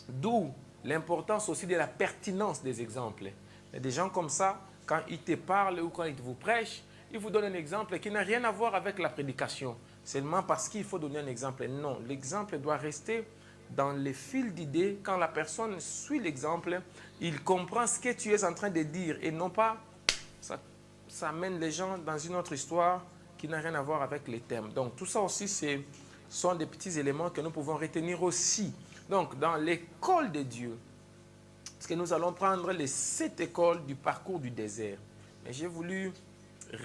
D'où l'importance aussi de la pertinence des exemples. Il y a des gens comme ça, quand ils te parlent ou quand ils vous prêchent, ils vous donnent un exemple qui n'a rien à voir avec la prédication. Seulement parce qu'il faut donner un exemple. Non, l'exemple doit rester dans le fil d'idées. Quand la personne suit l'exemple, il comprend ce que tu es en train de dire et non pas, ça amène les gens dans une autre histoire qui n'a rien à voir avec les thèmes. Donc tout ça aussi, sont des petits éléments que nous pouvons retenir aussi. Donc, dans l'école de Dieu, parce que nous allons prendre les 7 écoles du parcours du désert. Mais j'ai voulu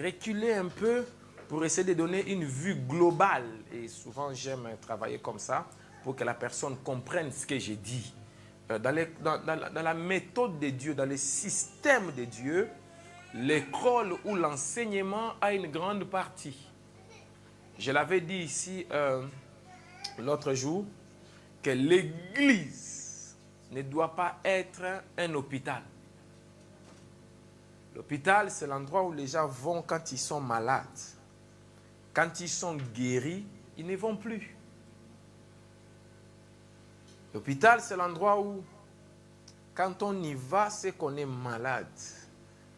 reculer un peu pour essayer de donner une vue globale. Et souvent, j'aime travailler comme ça pour que la personne comprenne ce que j'ai dit. Dans la méthode de Dieu, dans le système de Dieu, l'école ou l'enseignement a une grande partie. Je l'avais dit ici l'autre jour, que l'église ne doit pas être un hôpital. L'hôpital, c'est l'endroit où les gens vont quand ils sont malades. Quand ils sont guéris, ils ne vont plus. L'hôpital, c'est l'endroit où, quand on y va, c'est qu'on est malade.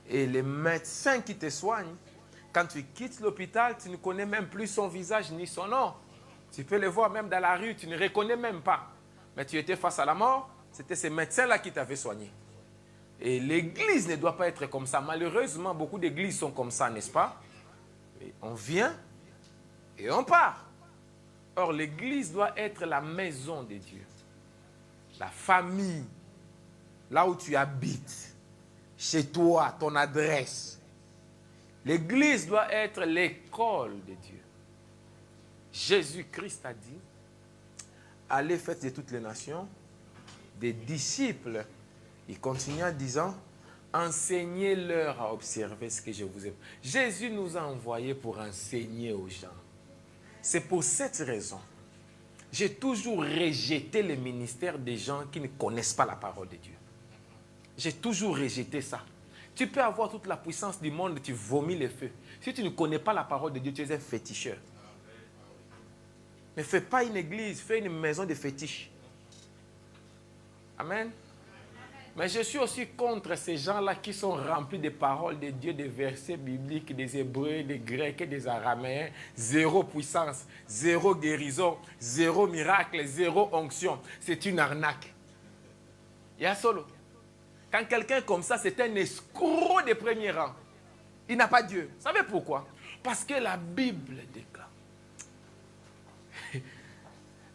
Et les médecins qui te soignent, quand tu quittes l'hôpital, tu ne connais même plus son visage ni son nom. Tu peux le voir même dans la rue, tu ne reconnais même pas. Mais tu étais face à la mort, c'était ces médecins-là qui t'avaient soigné. Et l'église ne doit pas être comme ça. Malheureusement, beaucoup d'églises sont comme ça, n'est-ce pas? Et on vient et on part. Or, l'église doit être la maison de Dieu. La famille, là où tu habites, chez toi, ton adresse. L'église doit être l'école de Dieu. Jésus-Christ a dit, allez faites de toutes les nations des disciples. Il continue en disant, enseignez-leur à observer ce que je vous ai. Jésus nous a envoyés pour enseigner aux gens. C'est pour cette raison. J'ai toujours rejeté le ministère des gens qui ne connaissent pas la parole de Dieu. J'ai toujours rejeté ça. Tu peux avoir toute la puissance du monde, tu vomis le feu. Si tu ne connais pas la parole de Dieu, tu es un féticheur. Ne fais pas une église, fais une maison de fétiches. Amen. Mais je suis aussi contre ces gens-là qui sont remplis des paroles de Dieu, des versets bibliques, des Hébreux, des Grecs et des Araméens. Zéro puissance, zéro guérison, zéro miracle, zéro onction. C'est une arnaque. Il y a solo. Quand quelqu'un comme ça, c'est un escroc de premier rang. Il n'a pas Dieu. Vous savez pourquoi? Parce que la Bible déclare.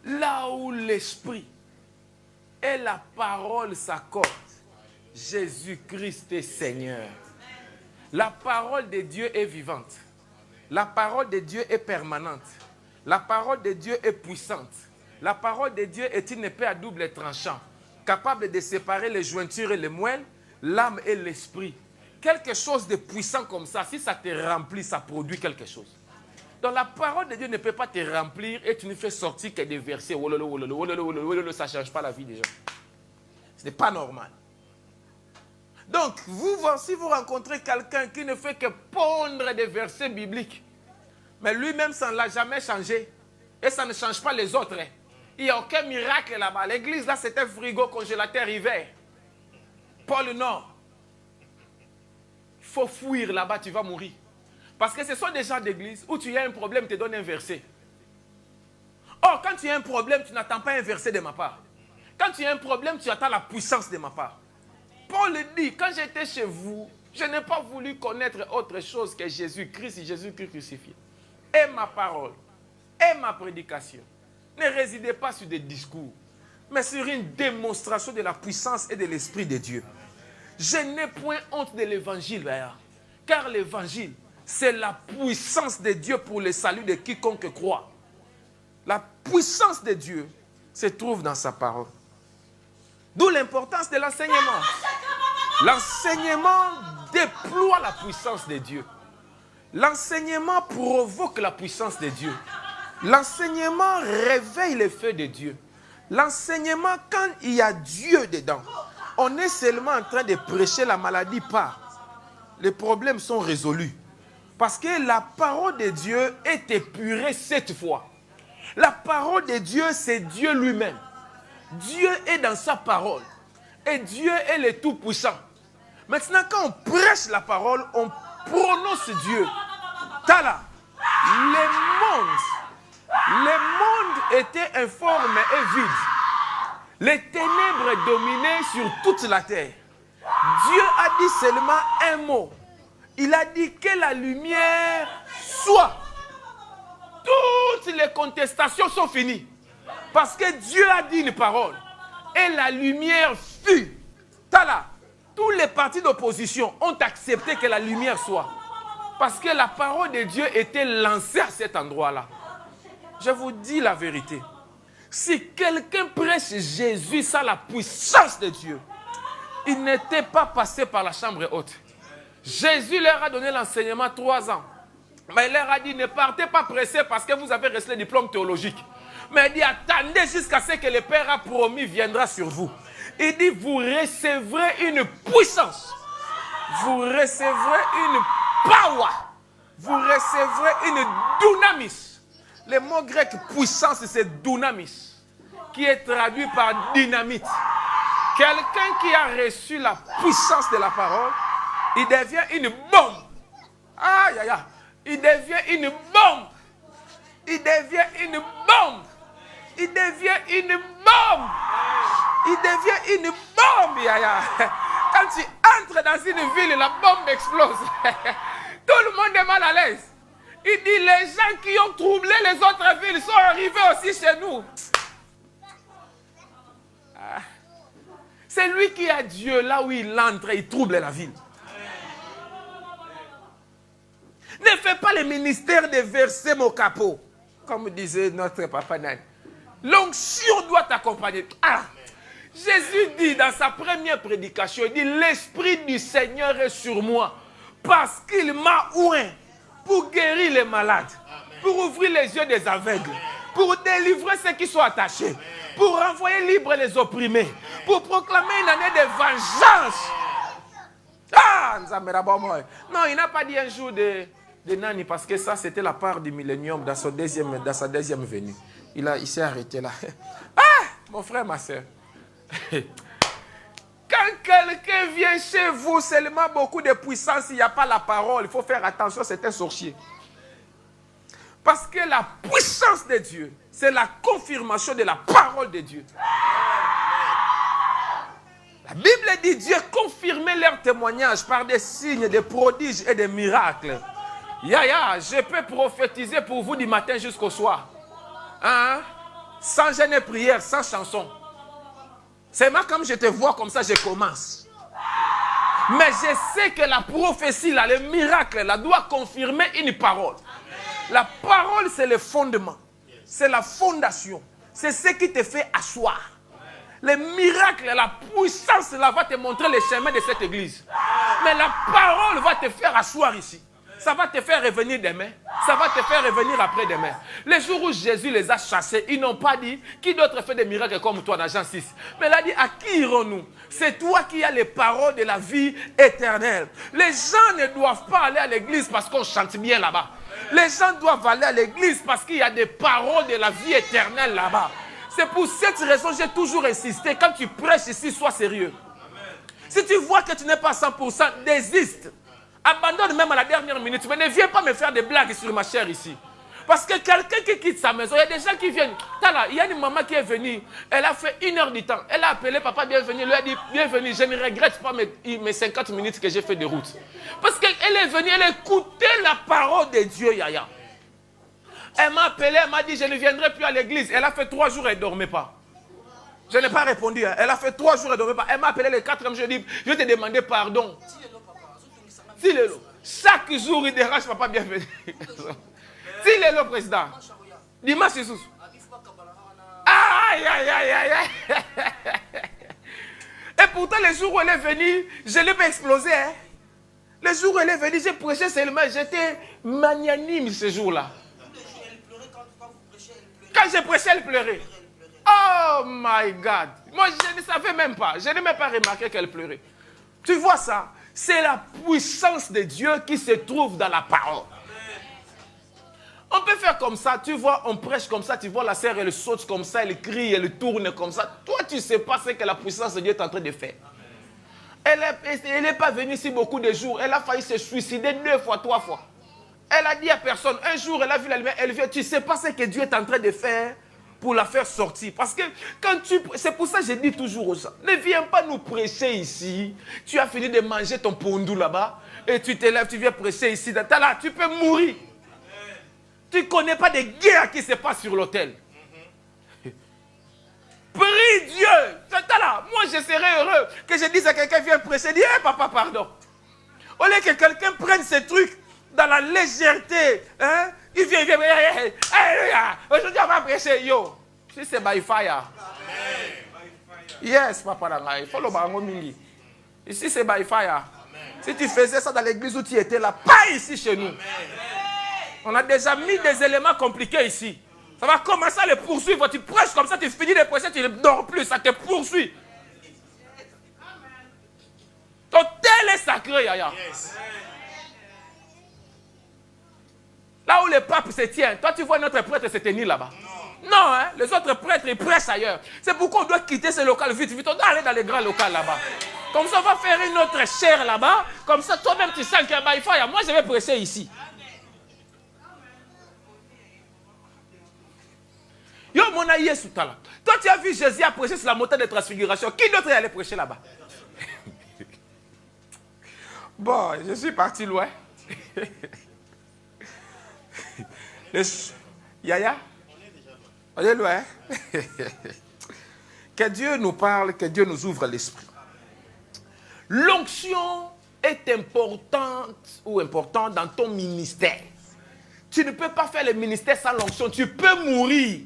Là où l'esprit et la parole s'accordent, Jésus-Christ est Seigneur. La parole de Dieu est vivante. La parole de Dieu est permanente. La parole de Dieu est puissante. La parole de Dieu est une épée à double tranchant, capable de séparer les jointures et les moelles, l'âme et l'esprit. Quelque chose de puissant comme ça, si ça te remplit, ça produit quelque chose. Donc la parole de Dieu ne peut pas te remplir et tu ne fais sortir que des versets. Ça ne change pas la vie des gens. Ce n'est pas normal. Donc, si vous rencontrez quelqu'un qui ne fait que pondre des versets bibliques, mais lui-même, ça ne l'a jamais changé, et ça ne change pas les autres. Il n'y a aucun miracle là-bas. L'église, là, c'était un frigo congélateur hiver. Pôle Nord. Il faut fuir là-bas, tu vas mourir. Parce que ce sont des gens d'église où tu as un problème, te donne un verset. Or, quand tu as un problème, tu n'attends pas un verset de ma part. Quand tu as un problème, tu attends la puissance de ma part. Paul dit, quand j'étais chez vous, je n'ai pas voulu connaître autre chose que Jésus-Christ crucifié. Et ma parole, et ma prédication ne résidait pas sur des discours, mais sur une démonstration de la puissance et de l'Esprit de Dieu. Je n'ai point honte de l'évangile, car l'évangile, c'est la puissance de Dieu pour le salut de quiconque croit. La puissance de Dieu se trouve dans sa parole. D'où l'importance de l'enseignement. L'enseignement déploie la puissance de Dieu. L'enseignement provoque la puissance de Dieu. L'enseignement réveille le feu de Dieu. L'enseignement, quand il y a Dieu dedans, on est seulement en train de prêcher, la maladie part. Les problèmes sont résolus. Parce que la parole de Dieu est épurée 7 fois. La parole de Dieu, c'est Dieu lui-même. Dieu est dans sa parole. Et Dieu est le Tout-Puissant. Maintenant, quand on prêche la parole, on prononce Dieu. Tala, le monde était informe et vide. Les ténèbres dominaient sur toute la terre. Dieu a dit seulement un mot. Il a dit que la lumière soit. Toutes les les contestations sont finies. Parce que Dieu a dit une parole. Et la lumière fut. Tala, tous les partis d'opposition ont accepté que la lumière soit. Parce que la parole de Dieu était lancée à cet endroit-là. Je vous dis la vérité. Si quelqu'un prêche Jésus sans la puissance de Dieu, il n'était pas passé par la chambre haute. Jésus leur a donné l'enseignement 3 ans. Mais il leur a dit, ne partez pas pressés parce que vous avez reçu le diplôme théologique. Mais il dit, attendez jusqu'à ce que le Père a promis viendra sur vous. Il dit, vous recevrez une puissance. Vous recevrez une power. Vous recevrez une dunamis. Le mot grec puissance, c'est dunamis, qui est traduit par dynamite. Quelqu'un qui a reçu la puissance de la parole, il devient une bombe. Aïe, aïe, aïe. Il devient une bombe. Il devient une bombe. Il devient une bombe. Il devient une bombe. Quand tu entres dans une ville, la bombe explose. Tout le monde est mal à l'aise. Il dit, les gens qui ont troublé les autres villes sont arrivés aussi chez nous. C'est lui qui a Dieu là où il entre, il trouble la ville. Ne fais pas le ministère de verser mon capot. Comme disait notre papa Nan. L'onction doit t'accompagner. Jésus dit dans sa première prédication, il dit, l'Esprit du Seigneur est sur moi. Parce qu'il m'a oint pour guérir les malades. Pour ouvrir les yeux des aveugles. Pour délivrer ceux qui sont attachés. Pour renvoyer libre les opprimés. Pour proclamer une année de vengeance. Non, il n'a pas dit un jour de Nani, parce que ça, c'était la part du millénium dans sa deuxième venue. Il s'est arrêté là. Mon frère, ma soeur. Quand quelqu'un vient chez vous, seulement beaucoup de puissance, il n'y a pas la parole. Il faut faire attention, c'est un sorcier. Parce que la puissance de Dieu, c'est la confirmation de la parole de Dieu. La Bible dit Dieu confirmait leur témoignage par des signes, des prodiges et des miracles. Je peux prophétiser pour vous du matin jusqu'au soir. Sans gêne et prière, sans chanson. C'est moi comme je te vois comme ça, je commence. Mais je sais que la prophétie, là, le miracle, là, doit confirmer une parole. La parole, c'est le fondement. C'est la fondation. C'est ce qui te fait asseoir. Le miracle, la puissance, là, va te montrer le chemin de cette église. Mais la parole va te faire asseoir ici. Ça va te faire revenir demain. Ça va te faire revenir après-demain. Les jours où Jésus les a chassés, ils n'ont pas dit qui d'autre fait des miracles comme toi dans Jean 6. Mais il a dit à qui irons-nous? C'est toi qui as les paroles de la vie éternelle. Les gens ne doivent pas aller à l'église parce qu'on chante bien là-bas. Les gens doivent aller à l'église parce qu'il y a des paroles de la vie éternelle là-bas. C'est pour cette raison que j'ai toujours insisté. Quand tu prêches ici, sois sérieux. Si tu vois que tu n'es pas 100%, désiste. Abandonne même à la dernière minute. Mais ne viens pas me faire des blagues sur ma chair ici. Parce que quelqu'un qui quitte sa maison, il y a des gens qui viennent. Il y a une maman qui est venue. Elle a fait 1 heure du temps. Elle a appelé papa bienvenue. Elle lui a dit bienvenue. Je ne regrette pas mes 50 minutes que j'ai fait de route. Parce qu'elle est venue, elle a écouté la parole de Dieu, Yaya. Elle m'a appelé, elle m'a dit je ne viendrai plus à l'église. Elle a fait 3 jours, elle ne dormait pas. Je n'ai pas répondu. Elle a fait 3 jours, elle ne dormait pas. Elle m'a appelé le 4e jour, je dis je vais te demander pardon. Chaque jour, il dérange papa bienvenue. Si il est le président. Dimanche, Jésus. Aïe, aïe, aïe, aïe. Et pourtant, les jours où elle est venue, je l'ai pas explosé. Hein? Les jours où elle est venue, j'ai prêché seulement. J'étais magnanime ce jour-là. Quand j'ai prêché, elle pleurait. Oh my God. Moi, je ne savais même pas. Je n'ai même pas remarqué qu'elle pleurait. Tu vois ça? C'est la puissance de Dieu qui se trouve dans la parole. On peut faire comme ça, tu vois, on prêche comme ça, tu vois la sœur, elle saute comme ça, elle crie, elle tourne comme ça. Toi, tu ne sais pas ce que la puissance de Dieu est en train de faire. Elle n'est pas venue ici beaucoup de jours. Elle a failli se suicider 2 fois, 3 fois. Elle a dit à personne, un jour, elle a vu la lumière, elle vient, tu ne sais pas ce que Dieu est en train de faire pour la faire sortir. Parce que c'est pour ça que je dis toujours aux gens, ne viens pas nous prêcher ici. Tu as fini de manger ton pondou là-bas et tu te lèves, tu viens prêcher ici. Là, tu peux mourir. Tu ne connais pas des guerres qui se passent sur l'autel. Prie Dieu. Là, moi, je serais heureux que je dise à quelqu'un, viens prêcher. Dis, hey, papa, pardon. Au lieu que quelqu'un prenne ces trucs dans la légèreté, hein? Il vient, aujourd'hui, on va prêcher. Yo, si c'est by fire. Yes, papa, il faut le barango mingi. Ici, c'est by fire. Si tu faisais ça dans l'église où tu étais là, pas ici chez nous. On a déjà mis des éléments compliqués ici. Ça va commencer à les poursuivre. Tu prêches comme ça, tu finis de prêcher, tu ne dors plus, ça te poursuit. Ton tel est sacré, Yaya. Là où le pape se tient, toi tu vois notre prêtre se tenir là-bas. Non, hein, les autres prêtres, ils prêchent ailleurs. C'est pourquoi on doit quitter ce local vite, vite. On doit aller dans les grands locaux là-bas. Comme ça, on va faire une autre chaire là-bas. Comme ça, toi-même, tu sens qu'il y a un fire. Moi, je vais prêcher ici. Yo, mon aïe, toi, tu as vu Jésus a prêché sur la montagne de transfiguration. Qui d'autre est allé prêcher là-bas? Bon, je suis parti loin. Yaya? On est loin. Que Dieu nous parle, que Dieu nous ouvre l'esprit. L'onction est importante ou important dans ton ministère. Tu ne peux pas faire le ministère sans l'onction. Tu peux mourir.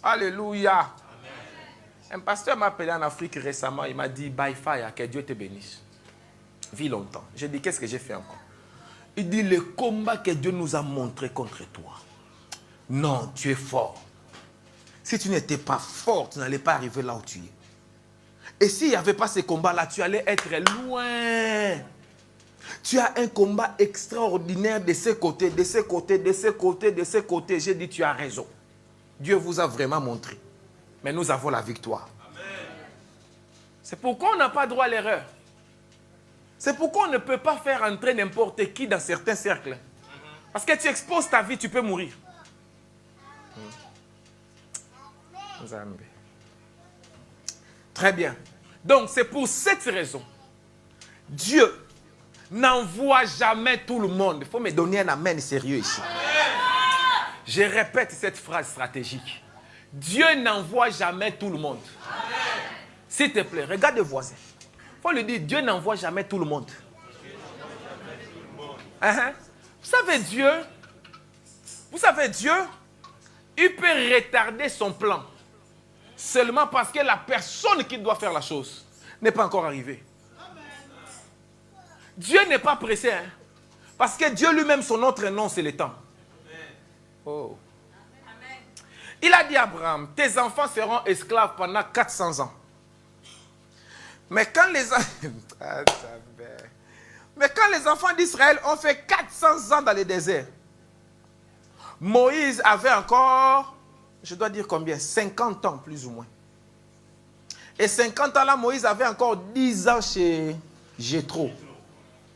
Alléluia. Amen. Un pasteur m'a appelé en Afrique récemment. Il m'a dit, by fire, que Dieu te bénisse. Vis longtemps. J'ai dit, qu'est-ce que j'ai fait encore? Il dit, le combat que Dieu nous a montré contre toi. Non, tu es fort. Si tu n'étais pas fort, tu n'allais pas arriver là où tu es. Et s'il n'y avait pas ce combat-là, tu allais être loin. Tu as un combat extraordinaire de ce côté, de ce côté, de ce côté, de ce côté. J'ai dit, tu as raison. Dieu vous a vraiment montré. Mais nous avons la victoire. C'est pourquoi on n'a pas droit à l'erreur. C'est pourquoi on ne peut pas faire entrer n'importe qui dans certains cercles. Parce que tu exposes ta vie, tu peux mourir. Très bien. Donc, c'est pour cette raison. Dieu n'envoie jamais tout le monde. Il faut me donner un amen sérieux ici. Je répète cette phrase stratégique. Dieu n'envoie jamais tout le monde. S'il te plaît, regarde le voisin. Il faut lui dire, Dieu n'envoie jamais tout le monde. Vous savez, Dieu, il peut retarder son plan. Seulement parce que la personne qui doit faire la chose n'est pas encore arrivée. Dieu n'est pas pressé. Hein? Parce que Dieu lui-même, son autre nom, c'est le temps. Oh. Il a dit à Abraham, tes enfants seront esclaves pendant 400 ans. Mais quand les enfants d'Israël ont fait 400 ans dans le désert, Moïse avait encore, je dois dire combien, 50 ans plus ou moins. Et 50 ans là, Moïse avait encore 10 ans chez Jéthro.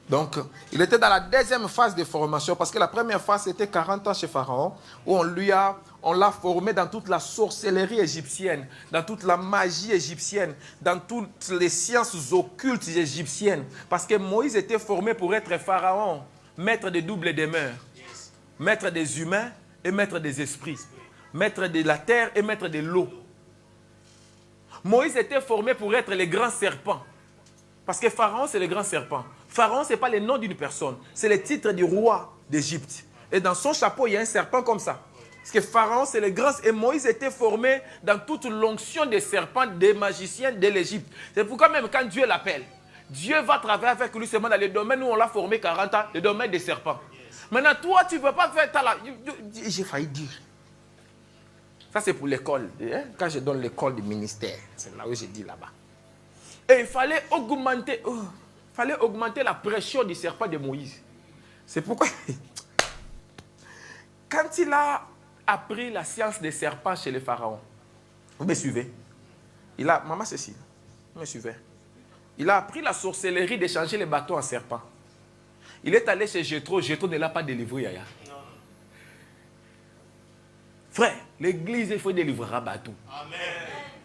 Donc, il était dans la deuxième phase de formation, parce que la première phase, c'était 40 ans chez Pharaon, où on l'a formé dans toute la sorcellerie égyptienne, dans toute la magie égyptienne, dans toutes les sciences occultes égyptiennes. Parce que Moïse était formé pour être Pharaon, maître des doubles demeures, maître des humains et maître des esprits, maître de la terre et maître de l'eau. Moïse était formé pour être le grand serpent, parce que Pharaon, c'est le grand serpent. Pharaon, ce n'est pas le nom d'une personne, c'est le titre du roi d'Égypte. Et dans son chapeau, il y a un serpent comme ça. Parce que Pharaon, c'est le grand... Et Moïse était formé dans toute l'onction des serpents, des magiciens de l'Égypte. C'est pourquoi même quand Dieu l'appelle, Dieu va travailler avec lui seulement dans les domaines où on l'a formé 40 ans, le domaine des serpents. Maintenant, toi, tu ne veux pas faire... J'ai failli dire. Ça, c'est pour l'école. Hein? Quand je donne l'école du ministère, c'est là où j'ai dit là-bas. Et il fallait augmenter la pression du serpent de Moïse. C'est pourquoi, quand il a appris la science des serpents chez les pharaons, vous me suivez? Maman Cécile, vous me suivez? Il a appris la sorcellerie d'échanger les bateaux en serpents. Il est allé chez Jéthro, Jéthro ne l'a pas délivré, Yaya. Frère, l'église, il faut délivrer un bateau. Amen.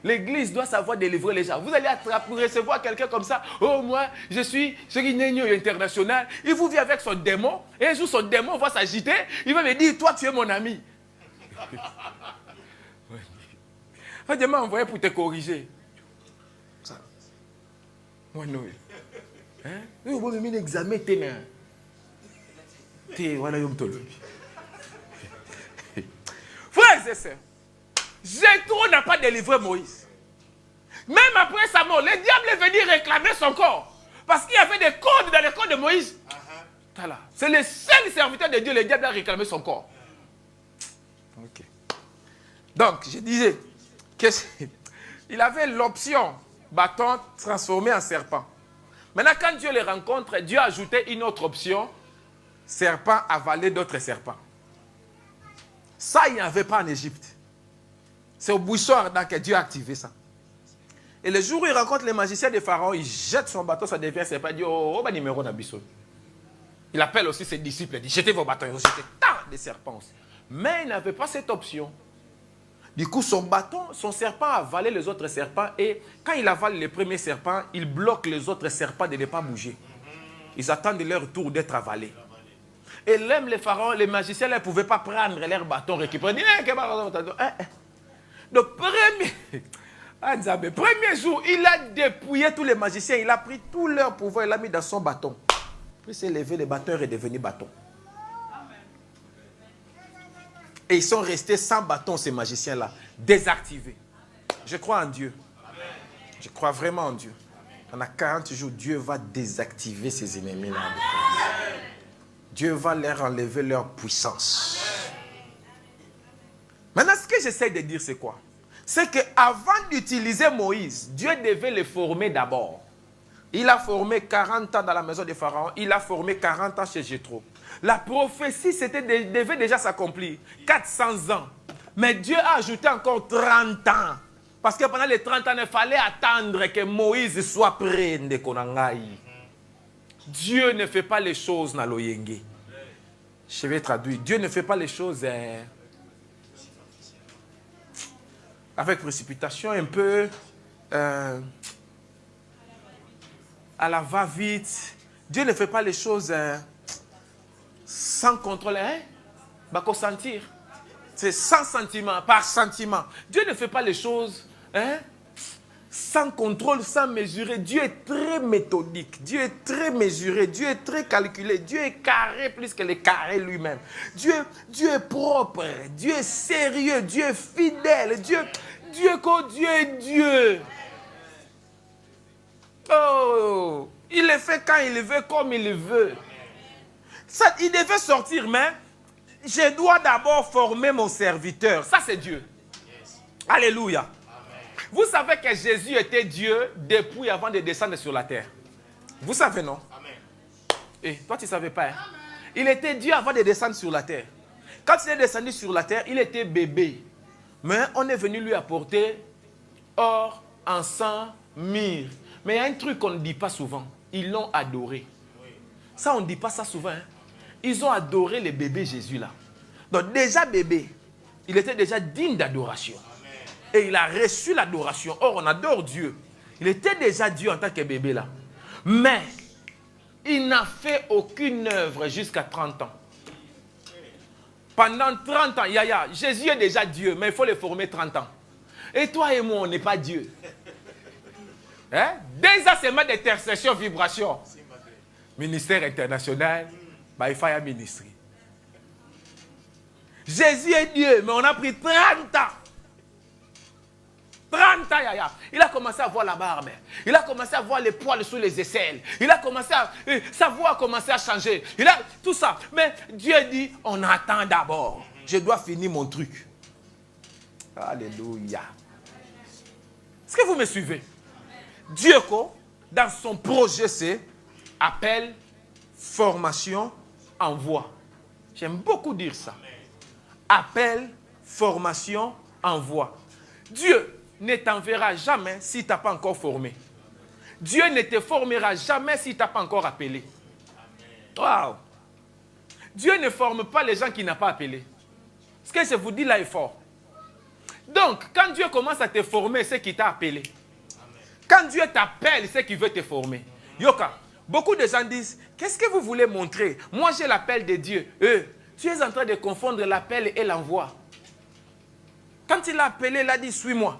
L'église doit savoir délivrer les gens. Vous allez recevoir quelqu'un comme ça. Oh, moi, je suis international. Il vous vient avec son démon. Et un jour, son démon va s'agiter. Il va me dire, toi, tu es mon ami. Il m'a envoyé pour te corriger. Ça. Moi, non. Vous avez mis l'examen. Frères et sœurs, Jéthro n'a pas délivré Moïse. Même après sa mort, le diable est venu réclamer son corps. Parce qu'il y avait des codes dans le corps de Moïse. C'est le seul serviteur de Dieu, le diable a réclamé son corps. Okay. Donc, je disais qu'il avait l'option bâton transformé en serpent. Maintenant, quand Dieu les rencontre, Dieu a ajouté une autre option, serpent avaler d'autres serpents. Ça, il n'y avait pas en Égypte. C'est au buisson ardent que Dieu a activé ça. Et le jour où il rencontre les magiciens de Pharaon, il jette son bâton, ça devient serpent. Il dit, oh, numéro d'Abisson. Il appelle aussi ses disciples, il dit, jetez vos bâtons. Ils ont jeté tant de serpents aussi. Mais il n'avait pas cette option. Du coup, son bâton, son serpent avalait les autres serpents. Et quand il avale les premiers serpents, il bloque les autres serpents de ne pas bouger. Ils attendent leur tour d'être avalés. Et même les pharaons, les magiciens, ils ne pouvaient pas prendre leur bâton, récupérer. Donc, premier jour, il a dépouillé tous les magiciens. Il a pris tout leur pouvoir, il l'a mis dans son bâton. Puis il s'est levé, le bâton est redevenu bâton. Et ils sont restés sans bâton, ces magiciens-là, désactivés. Je crois en Dieu. Je crois vraiment en Dieu. Pendant 40 jours, Dieu va désactiver ces ennemis-là. Dieu va leur enlever leur puissance. Maintenant, ce que j'essaie de dire, c'est quoi? C'est qu'avant d'utiliser Moïse, Dieu devait le former d'abord. Il a formé 40 ans dans la maison de Pharaon. Il a formé 40 ans chez Jéthro. La prophétie devait déjà s'accomplir. 400 ans. Mais Dieu a ajouté encore 30 ans. Parce que pendant les 30 ans, il fallait attendre que Moïse soit prêt. Dieu ne fait pas les choses dans l'Oyenge. Je vais traduire. Dieu ne fait pas les choses avec précipitation, un peu à la va-vite. Dieu ne fait pas les choses sans contrôle. Sentir. C'est sans sentiment, par sentiment. Dieu ne fait pas les choses sans contrôle, sans mesurer. Dieu est très méthodique. Dieu est très mesuré. Dieu est très calculé. Dieu est carré plus que le carré lui-même. Dieu est propre. Dieu est sérieux. Dieu est fidèle. Dieu est Dieu. Oh, il le fait quand il le veut, comme il le veut. Ça, il devait sortir, mais je dois d'abord former mon serviteur. Ça, c'est Dieu. Alléluia. Vous savez que Jésus était Dieu depuis avant de descendre sur la terre. Vous savez, non? Amen. Et toi, tu ne savais pas. Hein? Il était Dieu avant de descendre sur la terre. Quand il est descendu sur la terre, il était bébé. Mais on est venu lui apporter or, encens, myrrhe. Mais il y a un truc qu'on ne dit pas souvent. Ils l'ont adoré. Ça, on ne dit pas ça souvent. Hein? Ils ont adoré le bébé Jésus là. Donc déjà bébé, il était déjà digne d'adoration. Et il a reçu l'adoration. Or, on adore Dieu. Il était déjà Dieu en tant que bébé là. Mais, il n'a fait aucune œuvre jusqu'à 30 ans. Pendant 30 ans, Jésus est déjà Dieu, mais il faut le former 30 ans. Et toi et moi, on n'est pas Dieu. Hein? 2 ans seulement d'intercession, vibration. Ministère international, by Fire Ministry. Jésus est Dieu, mais on a pris 30 ans. 30 ans, il a commencé à voir la barbe. Il a commencé à voir les poils sous les aisselles. Il a commencé à... Sa voix a commencé à changer. Il a tout ça. Mais Dieu dit, on attend d'abord. Je dois finir mon truc. Alléluia. Est-ce que vous me suivez? Dieu, dans son projet, c'est appel, formation, envoi. J'aime beaucoup dire ça. Appel, formation, envoi. Dieu ne t'enverra jamais si tu n'as pas encore formé. Dieu ne te formera jamais si tu n'as pas encore appelé. Wow. Dieu ne forme pas les gens qui n'ont pas appelé. Ce que je vous dis là est fort. Donc, quand Dieu commence à te former, c'est qu'il t'a appelé. Quand Dieu t'appelle, c'est qu'il veut te former. Yoka, beaucoup de gens disent, qu'est-ce que vous voulez montrer? Moi, j'ai l'appel de Dieu. Tu es en train de confondre l'appel et l'envoi. Quand il l'a appelé, il a dit, suis-moi.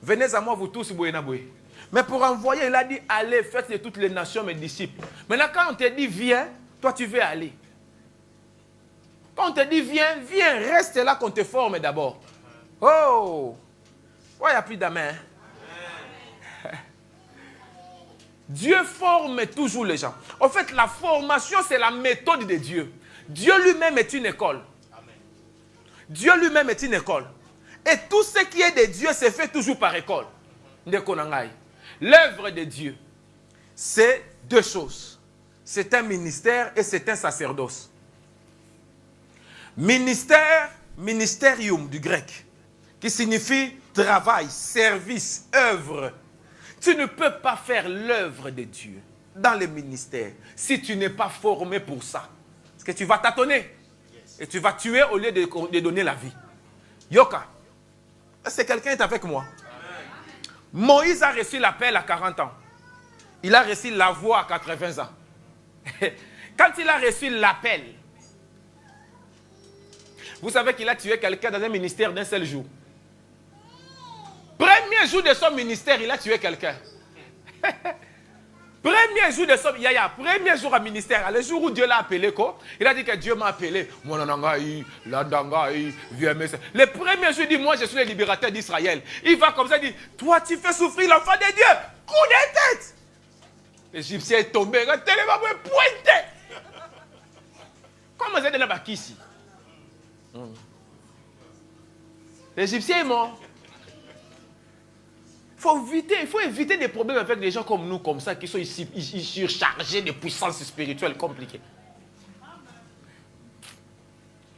Venez à moi, vous tous, Bouénaboué. Mais pour envoyer, il a dit, allez, faites de toutes les nations mes disciples. Maintenant, quand on te dit, viens, toi, tu veux aller. Quand on te dit, viens, viens, reste là qu'on te forme d'abord. Oh! Ouais, il n'y a plus d'amen. Dieu forme toujours les gens. En fait, la formation, c'est la méthode de Dieu. Dieu lui-même est une école. Dieu lui-même est une école. Et tout ce qui est de Dieu se fait toujours par école. L'œuvre de Dieu, c'est deux choses. C'est un ministère et c'est un sacerdoce. Ministère, ministerium du grec, qui signifie travail, service, œuvre. Tu ne peux pas faire l'œuvre de Dieu dans le ministère si tu n'es pas formé pour ça. Parce que tu vas tâtonner et tu vas tuer au lieu de donner la vie. Yoka, est-ce que quelqu'un est avec moi? Moïse a reçu l'appel à 40 ans. Il a reçu la voix à 80 ans. Quand il a reçu l'appel, vous savez qu'il a tué quelqu'un dans un ministère d'un seul jour. Premier jour de son ministère, il a tué quelqu'un. Premier jour de son... premier jour à ministère, le jour où Dieu l'a appelé, quoi, il a dit que Dieu m'a appelé. Le premier jour, il dit, moi je suis le libérateur d'Israël. Il va comme ça, il dit, toi tu fais souffrir l'enfant de Dieu. Coup de tête. L'Égyptien est tombé, tellement pointé. Comment vous êtes là-bas ici? L'Égyptien est mort. Il faut éviter des problèmes avec des gens comme nous, comme ça, qui sont ici surchargés de puissances spirituelles compliquées.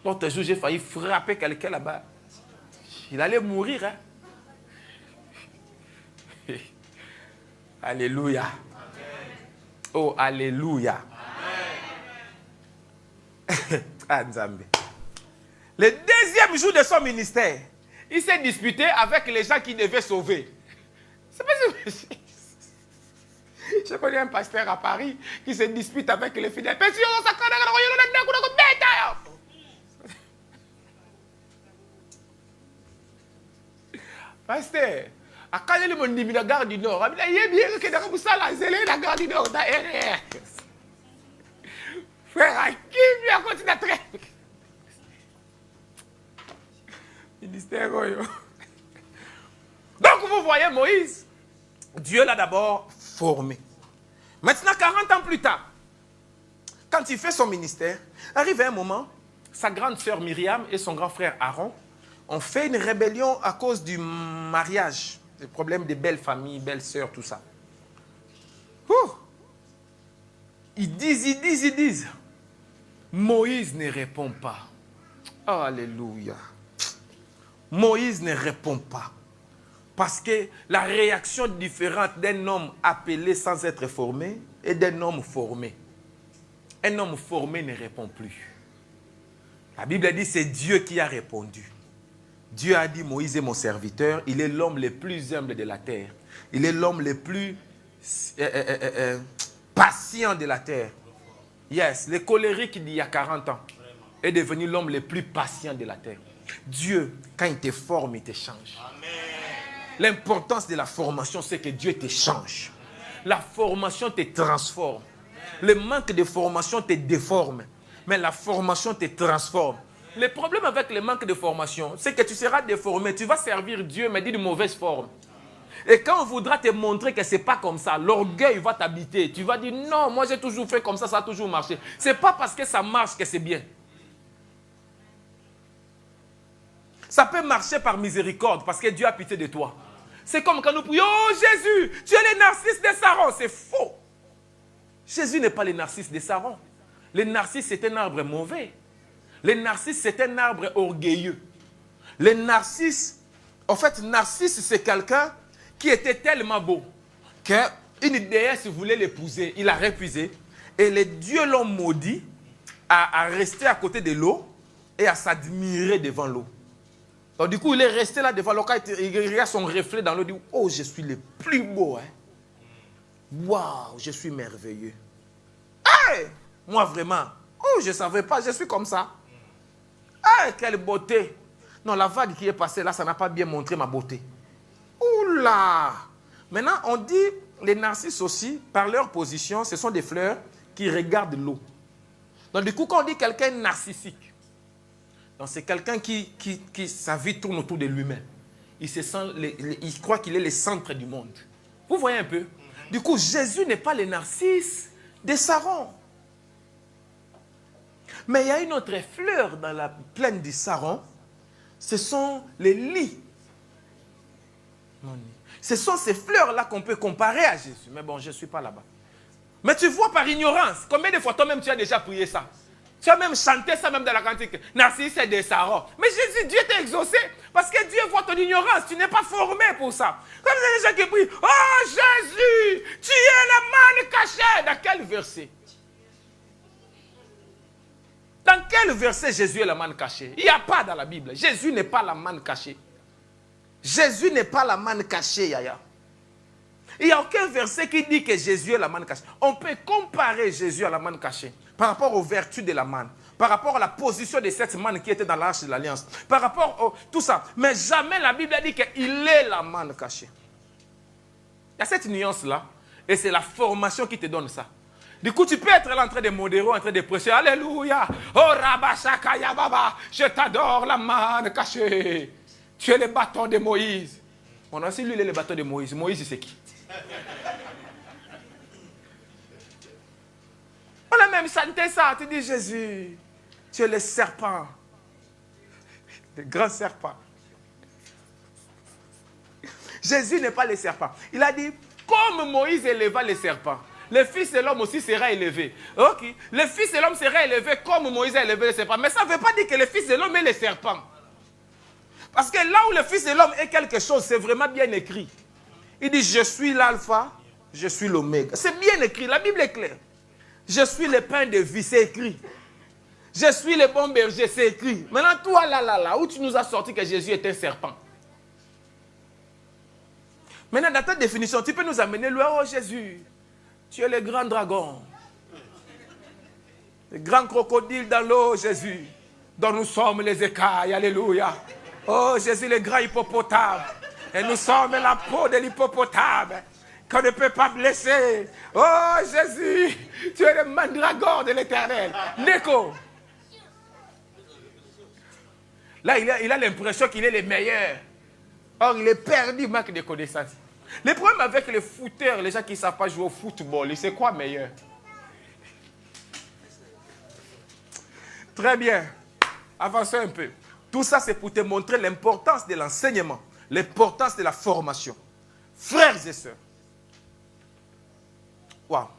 L'autre jour, j'ai failli frapper quelqu'un là-bas. Il allait mourir. Hein? Alléluia. Oh, alléluia. Le deuxième jour de son ministère, il s'est disputé avec les gens qui devaient sauver. Je connais un pasteur à Paris qui se dispute avec les fidèles. Pasteur, à quand il m'a dit la gare du Nord, il y a bien que dans la gare du Nord, frère, qui vient continuer à traiter? Ministère. Donc vous voyez Moïse, Dieu l'a d'abord formé. Maintenant, 40 ans plus tard, quand il fait son ministère, arrive un moment, sa grande sœur Myriam et son grand frère Aaron ont fait une rébellion à cause du mariage, des problèmes des belles familles, belles sœurs, tout ça. Ils disent. Moïse ne répond pas. Alléluia. Moïse ne répond pas. Parce que la réaction différente d'un homme appelé sans être formé et d'un homme formé. Un homme formé ne répond plus. La Bible dit c'est Dieu qui a répondu. Dieu a dit Moïse est mon serviteur, il est l'homme le plus humble de la terre. Il est l'homme le plus patient de la terre. Yes, le colérique d'il y a 40 ans est devenu l'homme le plus patient de la terre. Dieu, quand il te forme, il te change. Amen. L'importance de la formation, c'est que Dieu te change. La formation te transforme. Le manque de formation te déforme. Mais la formation te transforme. Le problème avec le manque de formation, c'est que tu seras déformé. Tu vas servir Dieu, mais d'une mauvaise forme. Et quand on voudra te montrer que ce n'est pas comme ça, l'orgueil va t'habiter. Tu vas dire, non, moi j'ai toujours fait comme ça a toujours marché. Ce n'est pas parce que ça marche que c'est bien. Ça peut marcher par miséricorde, parce que Dieu a pitié de toi. C'est comme quand nous prions, oh Jésus, tu es le narcisse de Saron. C'est faux. Jésus n'est pas le narcisse de Saron. Le narcisse, c'est un arbre mauvais. Le narcisse, c'est un arbre orgueilleux. Le narcisse, en fait, narcisse, c'est quelqu'un qui était tellement beau qu'une déesse voulait l'épouser. Il a refusé. Et les dieux l'ont maudit à rester à côté de l'eau et à s'admirer devant l'eau. Donc du coup, il est resté là devant l'eau. Il regarde son reflet dans l'eau. Il dit, oh, je suis le plus beau. Hein? Waouh, je suis merveilleux. Hey, moi vraiment. Oh, je ne savais pas, je suis comme ça. Ah, quelle beauté. Non, la vague qui est passée là, ça n'a pas bien montré ma beauté. Oula. Maintenant, on dit, les narcisses aussi, par leur position, ce sont des fleurs qui regardent l'eau. Donc du coup, quand on dit quelqu'un narcissique, c'est quelqu'un qui sa vie tourne autour de lui-même. Il croit qu'il est le centre du monde. Vous voyez un peu? Du coup, Jésus n'est pas le narcisse de Saron. Mais il y a une autre fleur dans la plaine du Saron. Ce sont les lys. Ce sont ces fleurs-là qu'on peut comparer à Jésus. Mais bon, je ne suis pas là-bas. Mais tu vois par ignorance, combien de fois toi-même tu as déjà prié ça? Tu as même chanté ça même dans la cantique. Narcisse c'est de Saron. Mais Jésus, Dieu t'a exaucé. Parce que Dieu voit ton ignorance. Tu n'es pas formé pour ça. Comme les gens qui prient, oh Jésus, tu es la manne cachée. Dans quel verset? Dans quel verset Jésus est la manne cachée? Il n'y a pas dans la Bible. Jésus n'est pas la manne cachée. Jésus n'est pas la manne cachée, Yaya. Il n'y a aucun verset qui dit que Jésus est la manne cachée. On peut comparer Jésus à la manne cachée par rapport aux vertus de la manne, par rapport à la position de cette manne qui était dans l'arche de l'Alliance, par rapport à tout ça. Mais jamais la Bible a dit qu'il est la manne cachée. Il y a cette nuance-là, et c'est la formation qui te donne ça. Du coup, tu peux être là en train de modérer, en train de prêcher. Alléluia. Oh, Rabashakaya Baba. Je t'adore, la manne cachée. Tu es le bâton de Moïse. On a aussi lui, il est le bâton de Moïse. Moïse, c'est qui? On a même chanté ça. Tu dis, Jésus, tu es le serpent. Le grand serpent. Jésus n'est pas le serpent. Il a dit, comme Moïse éleva le serpent, le Fils de l'homme aussi sera élevé. Ok. Le Fils de l'homme sera élevé comme Moïse a élevé le serpent. Mais ça ne veut pas dire que le Fils de l'homme est le serpent. Parce que là où le Fils de l'homme est quelque chose, c'est vraiment bien écrit. Il dit, je suis l'alpha, je suis l'oméga. C'est bien écrit, la Bible est claire. Je suis le pain de vie, c'est écrit. Je suis le bon berger, c'est écrit. Maintenant, toi, là, où tu nous as sorti que Jésus est un serpent. Maintenant, dans ta définition, tu peux nous amener loin. Oh Jésus, tu es le grand dragon. Le grand crocodile dans l'eau, Jésus, dont nous sommes les écailles. Alléluia. Oh Jésus, le grand hippopotame. Et nous sommes la peau de l'hippopotame qu'on ne peut pas blesser. Oh Jésus, tu es le mandragore de l'Éternel. Neko. Là, il a l'impression qu'il est le meilleur. Or, il est perdu, manque de connaissances. Le problème avec les footeurs, les gens qui ne savent pas jouer au football, c'est quoi meilleur? Très bien. Avancez un peu. Tout ça, c'est pour te montrer l'importance de l'enseignement, l'importance de la formation. Frères et sœurs, wow.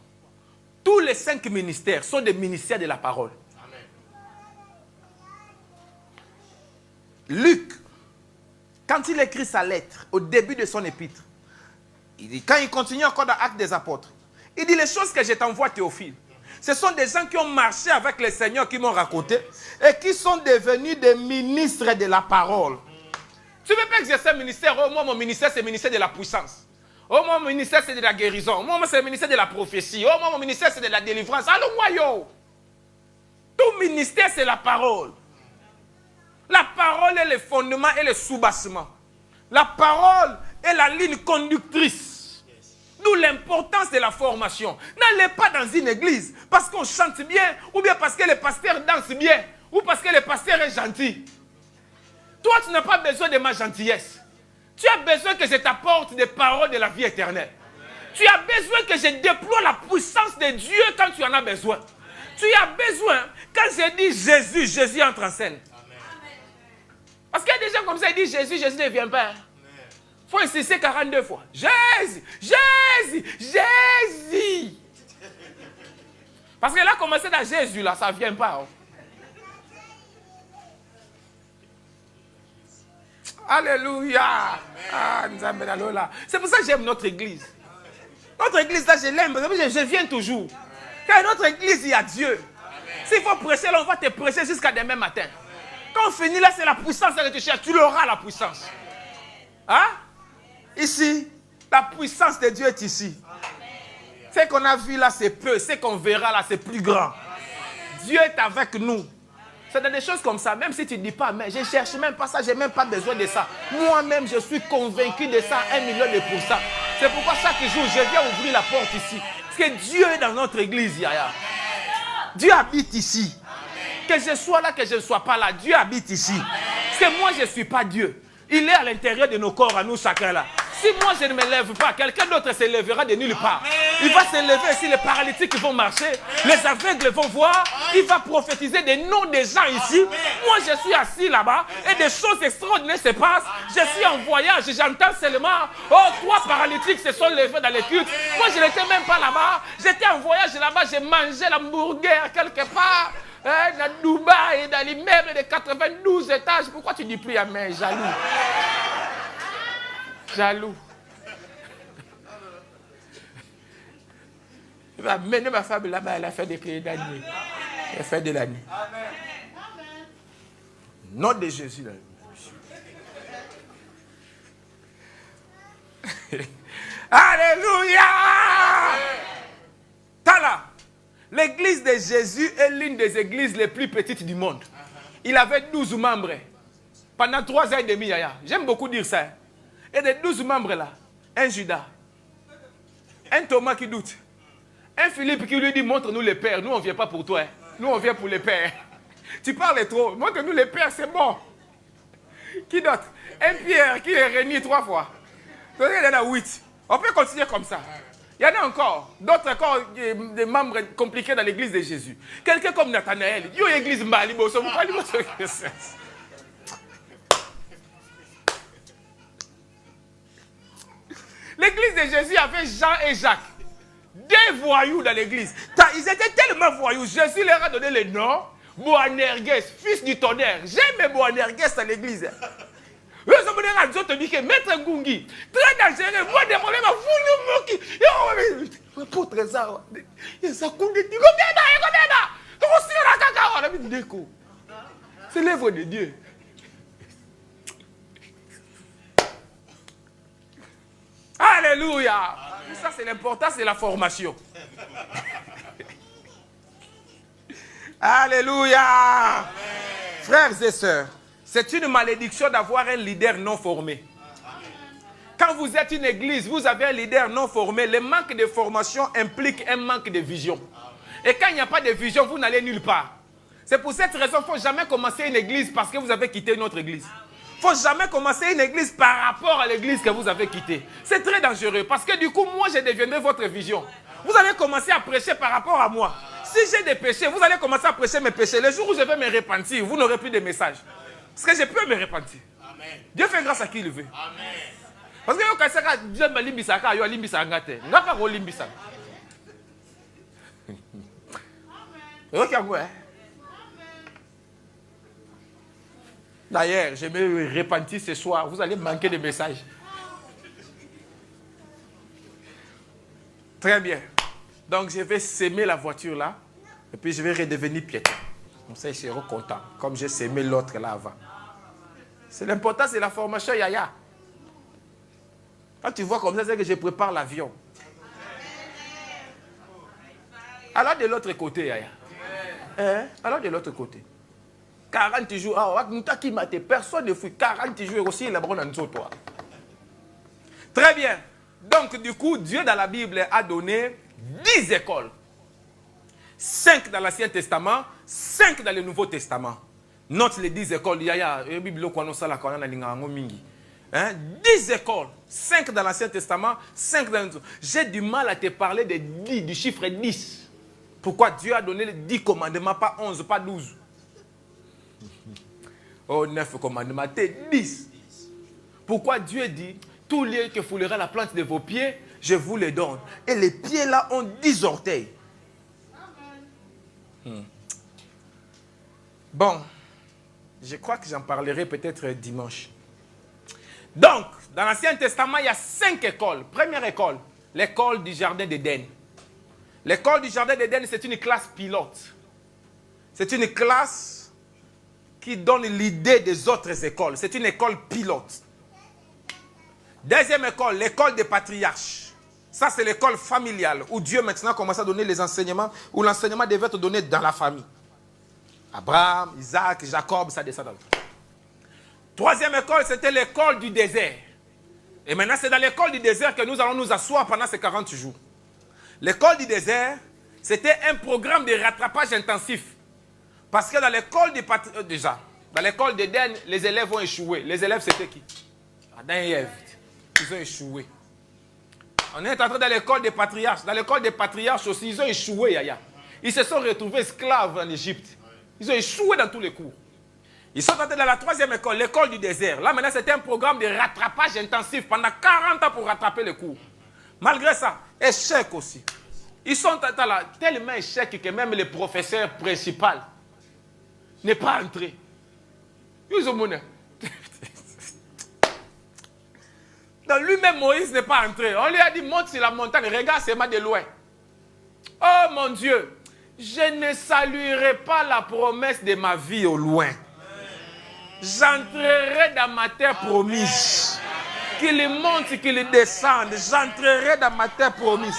Tous les 5 ministères sont des ministères de la parole. Amen. Luc, quand il écrit sa lettre, au début de son épître, il dit, quand il continue encore dans Actes des Apôtres, il dit, les choses que je t'envoie, Théophile, ce sont des gens qui ont marché avec le Seigneur, qui m'ont raconté, et qui sont devenus des ministres de la parole. Tu ne veux pas exercer un ministère? Oh, moi, mon ministère, c'est le ministère de la puissance. Oh, moi, mon ministère, c'est de la guérison. Moi, c'est le ministère de la prophétie. Oh, moi, mon ministère, c'est de la délivrance. Allô, moi, yo! Tout ministère, c'est la parole. La parole est le fondement et le soubassement. La parole est la ligne conductrice. D'où l'importance de la formation. N'allez pas dans une église parce qu'on chante bien, ou bien parce que le pasteur danse bien, ou parce que le pasteur est gentil. Toi, tu n'as pas besoin de ma gentillesse. Tu as besoin que je t'apporte des paroles de la vie éternelle. Tu as besoin que je déploie la puissance de Dieu quand tu en as besoin. Tu as besoin, quand je dis Jésus, Jésus entre en scène. Parce qu'il y a des gens comme ça, ils disent Jésus, Jésus ne vient pas. Il faut insister 42 fois. Jésus, Jésus, Jésus. Parce que là, commencer dans Jésus, là, ça ne vient pas. Oh. Alléluia. Ah, c'est pour ça que j'aime notre église. Notre église, là, je l'aime. Je viens toujours. Car notre église, il y a Dieu. S'il faut prêcher, là, on va te prêcher jusqu'à demain matin. Quand on finit là, c'est la puissance que tu cherches. Tu l'auras, la puissance. Hein? Ici, la puissance de Dieu est ici. Ce qu'on a vu là, c'est peu. Ce qu'on verra là, c'est plus grand. Dieu est avec nous. C'est des choses comme ça. Même si tu ne dis pas, mais je ne cherche même pas ça, je n'ai même pas besoin de ça. Moi-même, je suis convaincu de ça, 1,000,000%. C'est pourquoi chaque jour, je viens ouvrir la porte ici. Parce que Dieu est dans notre église, Yaya. Dieu habite ici. Que je sois là, que je ne sois pas là, Dieu habite ici. Parce que moi, je ne suis pas Dieu. Il est à l'intérieur de nos corps, à nous chacun là. Si moi je ne me lève pas, quelqu'un d'autre se lèvera de nulle part. Il va se lever ici, les paralytiques vont marcher, les aveugles vont voir, il va prophétiser des noms des gens ici. Moi je suis assis là-bas et des choses extraordinaires se passent. Je suis en voyage, j'entends seulement, oh, 3 paralytiques se sont levés dans les cultes. Moi je n'étais même pas là-bas, j'étais en voyage là-bas, j'ai mangé l'hamburger quelque part. Dans Dubaï, dans l'immeuble de 92 étages. Pourquoi tu ne dis plus amen, jaloux? Jaloux. Il va amener ma femme là-bas, elle a fait des clés d'année. Elle a fait de l'année. Nom de Jésus. Là. Alléluia! Tala. L'église de Jésus est l'une des églises les plus petites du monde. Il avait 12 membres. Pendant 3 ans et demi, j'aime beaucoup dire ça. Et des 12 membres là, un Judas, un Thomas qui doute, un Philippe qui lui dit, montre-nous les pères. Nous, on ne vient pas pour toi. Nous, on vient pour les pères. Tu parles trop. Montre-nous les pères, c'est bon. Qui d'autre? Un Pierre qui est renié 3 fois. Donc, il y en a 8. On peut continuer comme ça. Il y en a encore, d'autres encore, des membres compliqués dans l'église de Jésus. Quelqu'un comme Nathanaël, il y a une église Mbali, l'église de Jésus avait Jean et Jacques, 2 voyous dans l'église. Ils étaient tellement voyous, Jésus leur a donné le nom, Boanerges, fils du tonnerre. J'aime Boanerges dans l'église. Maître Ngungi, très dangereux, moi des problèmes à vous, pour trésor. C'est l'œuvre de Dieu. Alléluia. Ça c'est l'important, c'est la formation. Alléluia. Frères et sœurs, c'est une malédiction d'avoir un leader non formé. Quand vous êtes une église, vous avez un leader non formé, le manque de formation implique un manque de vision. Et quand il n'y a pas de vision, vous n'allez nulle part. C'est pour cette raison qu'il ne faut jamais commencer une église parce que vous avez quitté une autre église. Il ne faut jamais commencer une église par rapport à l'église que vous avez quittée. C'est très dangereux parce que du coup, moi, je deviendrai votre vision. Vous allez commencer à prêcher par rapport à moi. Si j'ai des péchés, vous allez commencer à prêcher mes péchés. Le jour où je vais me repentir, vous n'aurez plus de message. Parce que je peux me repentir. Amen. Dieu fait grâce à qui il veut. Amen. Parce que quand Dieu m'a limbisaka, il a limbisaka. Il n'a pas limbisaka. D'ailleurs, je me repentis ce soir. Vous allez manquer de messages. Très bien. Donc, je vais s'aimer la voiture là. Et puis, je vais redevenir piéton. Comme ça, je serai content. Comme j'ai s'aimé l'autre là avant. C'est l'important, c'est la formation Yaya. Quand tu vois comme ça, c'est que je prépare l'avion. Alors de l'autre côté, Yaya. Alors de l'autre côté. 40 jours. Personne ne fuit. 40 jours aussi, il a bon en toi. Très bien. Donc, du coup, Dieu dans la Bible a donné 10 écoles. 5 dans l'Ancien Testament, 5 dans le Nouveau Testament. Note les 10 écoles. Il y a une Bible qui a 10 écoles. 5 dans l'Ancien Testament, 5 dans le Nouveau. J'ai du mal à te parler de 10, du chiffre 10. Pourquoi Dieu a donné les 10 commandements, pas 11, pas 12. Oh, 9 commandements, c'est 10. Pourquoi Dieu dit, tous lieux que foulera la plante de vos pieds, je vous les donne. Et les pieds là ont 10 orteils. Bon, je crois que j'en parlerai peut-être dimanche. Donc, dans l'Ancien Testament, il y a 5 écoles. Première école, l'école du Jardin d'Éden. L'école du Jardin d'Éden, c'est une classe pilote. C'est une classe qui donne l'idée des autres écoles. C'est une école pilote. Deuxième école, l'école des patriarches. Ça, c'est l'école familiale où Dieu maintenant commence à donner les enseignements, où l'enseignement devait être donné dans la famille. Abraham, Isaac, Jacob, ça descend. Troisième école, c'était l'école du désert. Et maintenant, c'est dans l'école du désert que nous allons nous asseoir pendant ces 40 jours. L'école du désert, c'était un programme de rattrapage intensif. Parce que dans l'école des patriarches, déjà, dans l'école d'Éden, les élèves ont échoué. Les élèves, c'était qui? Adam et Ève. Ils ont échoué. On est entré dans l'école des patriarches. Dans l'école des patriarches aussi, ils ont échoué, Yaya. Ils se sont retrouvés esclaves en Égypte. Ils ont échoué dans tous les cours. Ils sont entrés dans la troisième école, l'école du désert. Là, maintenant, c'était un programme de rattrapage intensif pendant 40 ans pour rattraper les cours. Malgré ça, échec aussi. Ils sont tellement échecs que même le professeur principal n'est pas entré. Ils ont monnaie. Donc lui-même, Moïse n'est pas entré. On lui a dit, monte sur la montagne, regarde seulement de loin. Oh mon Dieu, je ne saluerai pas la promesse de ma vie au loin. J'entrerai dans ma terre promise. Qu'il monte, qu'il descende. J'entrerai dans ma terre promise.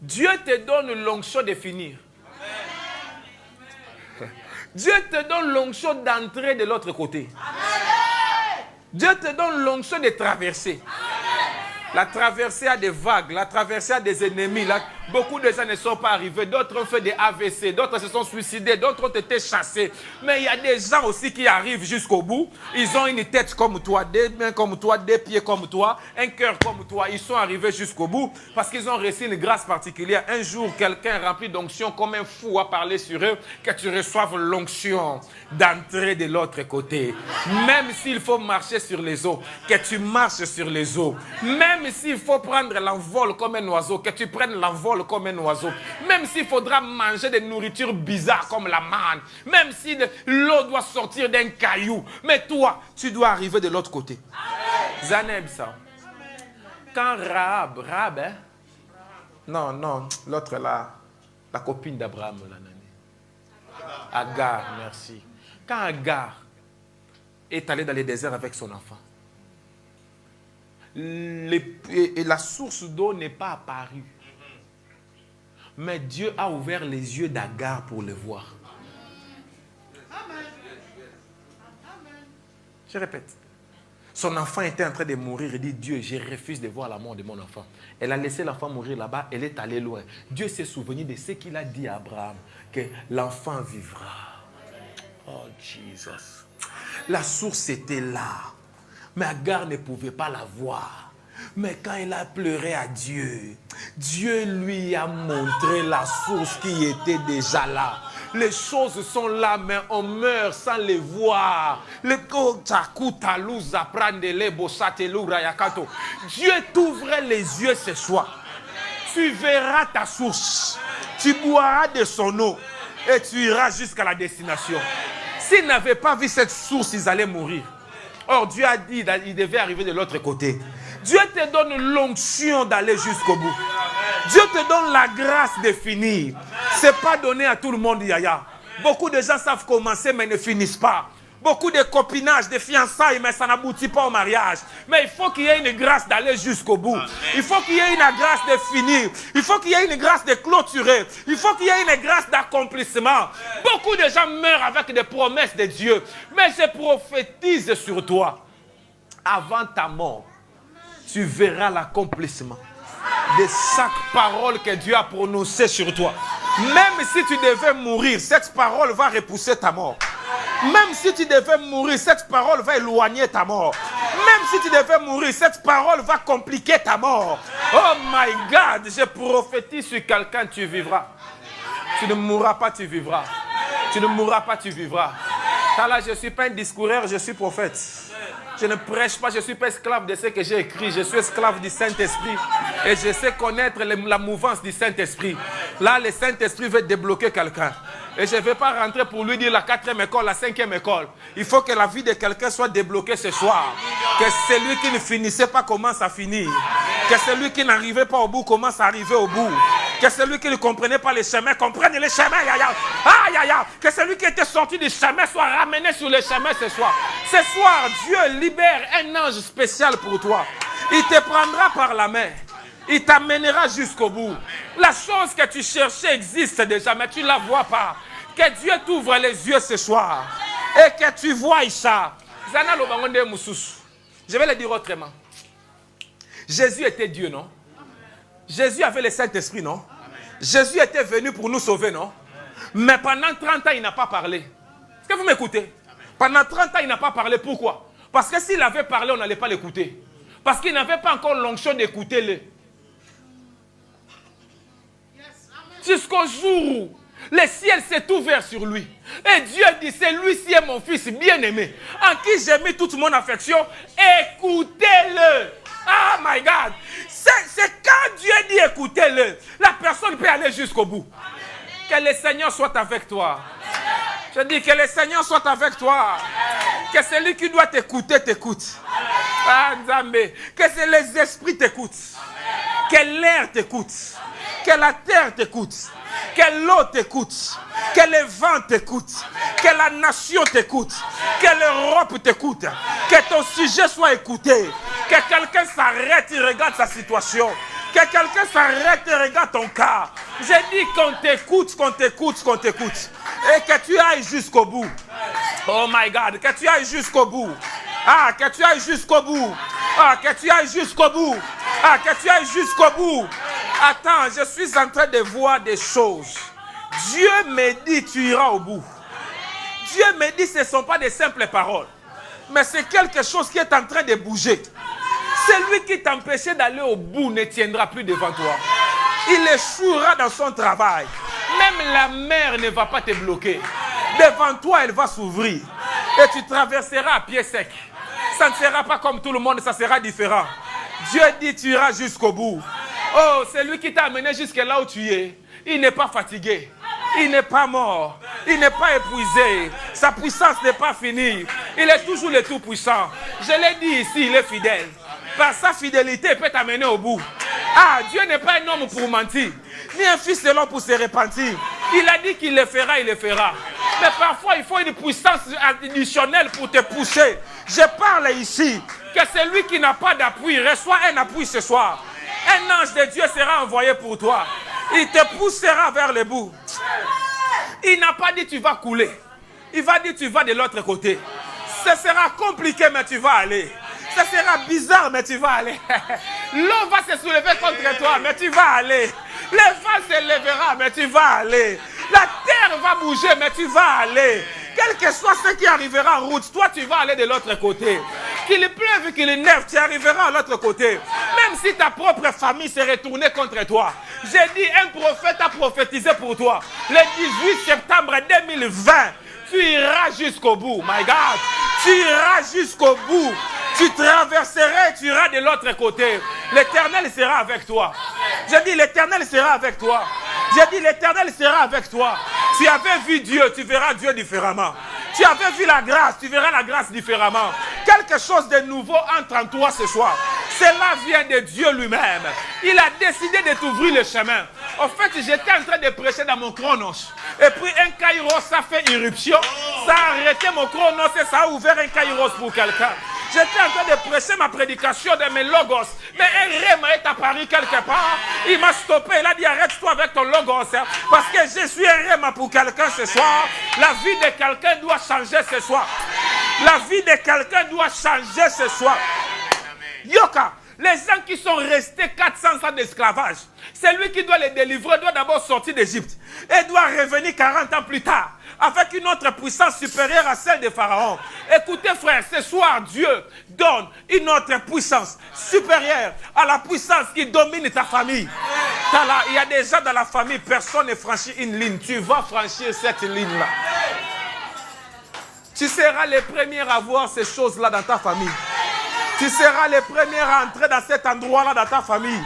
Dieu te donne l'onction de finir. Dieu te donne l'onction d'entrer de l'autre côté. Dieu te donne l'onction de traverser. La traversée a des vagues, la traversée a des ennemis. Beaucoup de gens ne sont pas arrivés. D'autres ont fait des AVC, d'autres se sont suicidés, d'autres ont été chassés. Mais il y a des gens aussi qui arrivent jusqu'au bout. Ils ont une tête comme toi, des mains comme toi, des pieds comme toi, un cœur comme toi. Ils sont arrivés jusqu'au bout parce qu'ils ont reçu une grâce particulière. Un jour, quelqu'un rempli d'onction comme un fou a parlé sur eux, que tu reçoives l'onction d'entrer de l'autre côté. Même s'il faut marcher sur les eaux, que tu marches sur les eaux. Même s'il faut prendre l'envol comme un oiseau, que tu prennes l'envol comme un oiseau. Même s'il faudra manger des nourritures bizarres comme la manne. Même si l'eau doit sortir d'un caillou. Mais toi, tu dois arriver de l'autre côté. Zaneb ça. Quand Rahab, hein? Non, l'autre là, la copine d'Abraham, Agar, merci. Quand Agar est allée dans le désert avec son enfant, et la source d'eau n'est pas apparue. Mais Dieu a ouvert les yeux d'Agar pour le voir. Je répète. Son enfant était en train de mourir. Il dit, Dieu, je refuse de voir la mort de mon enfant. Elle a laissé l'enfant mourir là-bas. Elle est allée loin. Dieu s'est souvenu de ce qu'il a dit à Abraham, que l'enfant vivra. Oh, Jesus. La source était là. Mais Agar ne pouvait pas la voir. Mais quand il a pleuré à Dieu, Dieu lui a montré la source qui était déjà là. Les choses sont là, mais on meurt sans les voir. Dieu t'ouvre les yeux ce soir. Tu verras ta source. Tu boiras de son eau et tu iras jusqu'à la destination. S'ils n'avaient pas vu cette source, ils allaient mourir. Or, Dieu a dit qu'il devait arriver de l'autre côté. Dieu te donne l'onction d'aller jusqu'au bout. Dieu te donne la grâce de finir. Ce n'est pas donné à tout le monde, Yaya. Beaucoup de gens savent commencer, mais ne finissent pas. Beaucoup de copinage, de fiançailles, mais ça n'aboutit pas au mariage. Mais il faut qu'il y ait une grâce d'aller jusqu'au bout. Il faut qu'il y ait une grâce de finir. Il faut qu'il y ait une grâce de clôturer. Il faut qu'il y ait une grâce d'accomplissement. Beaucoup de gens meurent avec des promesses de Dieu. Mais je prophétise sur toi. Avant ta mort, tu verras l'accomplissement de chaque parole que Dieu a prononcée sur toi. Même si tu devais mourir, cette parole va repousser ta mort. Même si tu devais mourir, cette parole va éloigner ta mort. Même si tu devais mourir, cette parole va compliquer ta mort. Oh my God, je prophétise sur quelqu'un, tu vivras. Tu ne mourras pas, tu vivras. Tu ne mourras pas, tu vivras. Là, je ne suis pas un discoureur, je suis prophète. Je ne prêche pas, je ne suis pas esclave de ce que j'ai écrit. Je suis esclave du Saint-Esprit. Et je sais connaître la mouvance du Saint-Esprit. Là, le Saint-Esprit veut débloquer quelqu'un. Et je ne vais pas rentrer pour lui dire la 4e école, la 5e école. Il faut que la vie de quelqu'un soit débloquée ce soir. Que celui qui ne finissait pas commence à finir. Que celui qui n'arrivait pas au bout commence à arriver au bout. Que celui qui ne comprenait pas les chemins comprenne les chemins. Aïe, aïe, aïe. Que celui qui était sorti du chemin soit ramené sur le chemin ce soir. Ce soir, Dieu libère un ange spécial pour toi. Il te prendra par la main. Il t'amènera jusqu'au bout. La chose que tu cherchais existe déjà, mais tu ne la vois pas. Que Dieu t'ouvre les yeux ce soir. Et que tu vois ça. Je vais le dire autrement. Jésus était Dieu, non? Jésus avait le Saint-Esprit, non? Jésus était venu pour nous sauver, non? Mais pendant 30 ans, il n'a pas parlé. Est-ce que vous m'écoutez? Pendant 30 ans, il n'a pas parlé. Pourquoi? Parce que s'il avait parlé, on n'allait pas l'écouter. Parce qu'il n'avait pas encore l'onction d'écouter-le. Jusqu'au jour où le ciel s'est ouvert sur lui. Et Dieu dit, c'est lui-ci est mon fils bien-aimé, en qui j'ai mis toute mon affection. Écoutez-le. Oh my God. C'est quand Dieu dit écoutez-le, la personne peut aller jusqu'au bout. Que le Seigneur soit avec toi. Je dis que le Seigneur soit avec toi. Que celui qui doit t'écouter t'écoute. Ah, Nzambe. Que les esprits t'écoutent. Que l'air t'écoute. Que la terre t'écoute. Que l'eau t'écoute. Que les vents t'écoutent. Que la nation t'écoute. Que l'Europe t'écoute. Que ton sujet soit écouté. Que quelqu'un s'arrête et regarde sa situation. Que quelqu'un s'arrête et regarde ton cas. J'ai dit qu'on t'écoute, qu'on t'écoute, qu'on t'écoute. Et que tu ailles jusqu'au bout. Oh my God, que tu ailles jusqu'au bout. Ah, que tu ailles jusqu'au bout. Ah, que tu ailles jusqu'au bout. Ah, que tu ailles jusqu'au bout. Attends, je suis en train de voir des choses. Dieu me dit, tu iras au bout. Dieu me dit, ce ne sont pas des simples paroles. Mais c'est quelque chose qui est en train de bouger. Celui qui t'empêchait d'aller au bout ne tiendra plus devant toi. Il échouera dans son travail. Même la mer ne va pas te bloquer. Devant toi, elle va s'ouvrir. Et tu traverseras à pied sec. Ça ne sera pas comme tout le monde, ça sera différent. Dieu dit, tu iras jusqu'au bout. Oh, c'est lui qui t'a amené jusque là où tu es. Il n'est pas fatigué. Il n'est pas mort. Il n'est pas épuisé. Sa puissance n'est pas finie. Il est toujours le tout-puissant. Je l'ai dit ici, il est fidèle. Par sa fidélité, il peut t'amener au bout. Ah, Dieu n'est pas un homme pour mentir, ni un fils de l'homme pour se repentir. Il a dit qu'il le fera, il le fera. Mais parfois, il faut une puissance additionnelle pour te pousser. Je parle ici que celui qui n'a pas d'appui reçoit un appui ce soir. Un ange de Dieu sera envoyé pour toi. Il te poussera vers le bout. Il n'a pas dit tu vas couler. Il va dire tu vas de l'autre côté. Ce sera compliqué, mais tu vas aller. Ce sera bizarre, mais tu vas aller. L'eau va se soulever contre toi, mais tu vas aller. Le vent se lèvera, mais tu vas aller. La terre va bouger, mais tu vas aller. Quel que soit ce qui arrivera en route, toi tu vas aller de l'autre côté. Qu'il pleuve, qu'il neige, tu arriveras à l'autre côté. Même si ta propre famille s'est retournée contre toi. J'ai dit, un prophète a prophétisé pour toi. Le 18 septembre 2020, tu iras jusqu'au bout. My God, tu iras jusqu'au bout. Tu traverseras et tu iras de l'autre côté. L'Éternel sera avec toi. J'ai dit, l'Éternel sera avec toi. J'ai dit, l'Éternel sera avec toi. Tu avais vu Dieu, tu verras Dieu différemment. Tu avais vu la grâce, tu verras la grâce différemment. Quelque chose de nouveau entre en toi ce soir. Cela vient de Dieu lui-même. Il a décidé de t'ouvrir le chemin. En fait, j'étais en train de prêcher dans mon chronos. Et puis un kairos a fait irruption. Ça a arrêté mon chronos et ça a ouvert un kairos pour quelqu'un. J'étais en train de prêcher ma prédication de mes logos. Mais un rêve est apparu quelque part. Il m'a stoppé. Il a dit arrête-toi avec ton logos. Parce que je suis un rêve pour quelqu'un ce soir. La vie de quelqu'un doit changer ce soir. La vie de quelqu'un doit changer ce soir. Yoka, les gens qui sont restés 400 ans d'esclavage, celui qui doit les délivrer doit d'abord sortir d'Égypte. Et doit revenir 40 ans plus tard. Avec une autre puissance supérieure à celle de Pharaon. Écoutez frère, ce soir Dieu donne une autre puissance supérieure à la puissance qui domine ta famille. Il y a des gens dans la famille, personne ne franchit une ligne. Tu vas franchir cette ligne-là. Tu seras les premiers à voir ces choses-là dans ta famille. Tu seras les premiers à entrer dans cet endroit-là dans ta famille.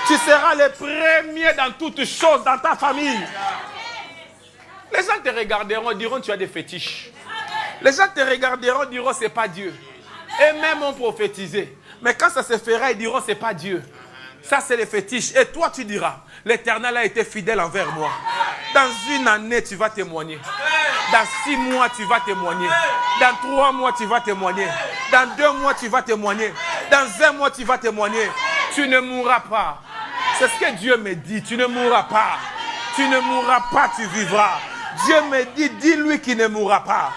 Tu seras les premiers dans toutes choses dans ta famille. Les gens te regarderont et diront tu as des fétiches. Les gens te regarderont et diront c'est pas Dieu. Et même ont prophétisé. Mais quand ça se fera, ils diront c'est pas Dieu. Ça, c'est les fétiches. Et toi, tu diras, l'Éternel a été fidèle envers moi. Dans une année, tu vas témoigner. Dans 6 mois, tu vas témoigner. Dans 3 mois, tu vas témoigner. Dans 2 mois, tu vas témoigner. Dans 1 mois, tu vas témoigner. Tu ne mourras pas. C'est ce que Dieu me dit. Tu ne mourras pas. Tu ne mourras pas, tu vivras. Dieu me dit, dis-lui qu'il ne mourra pas.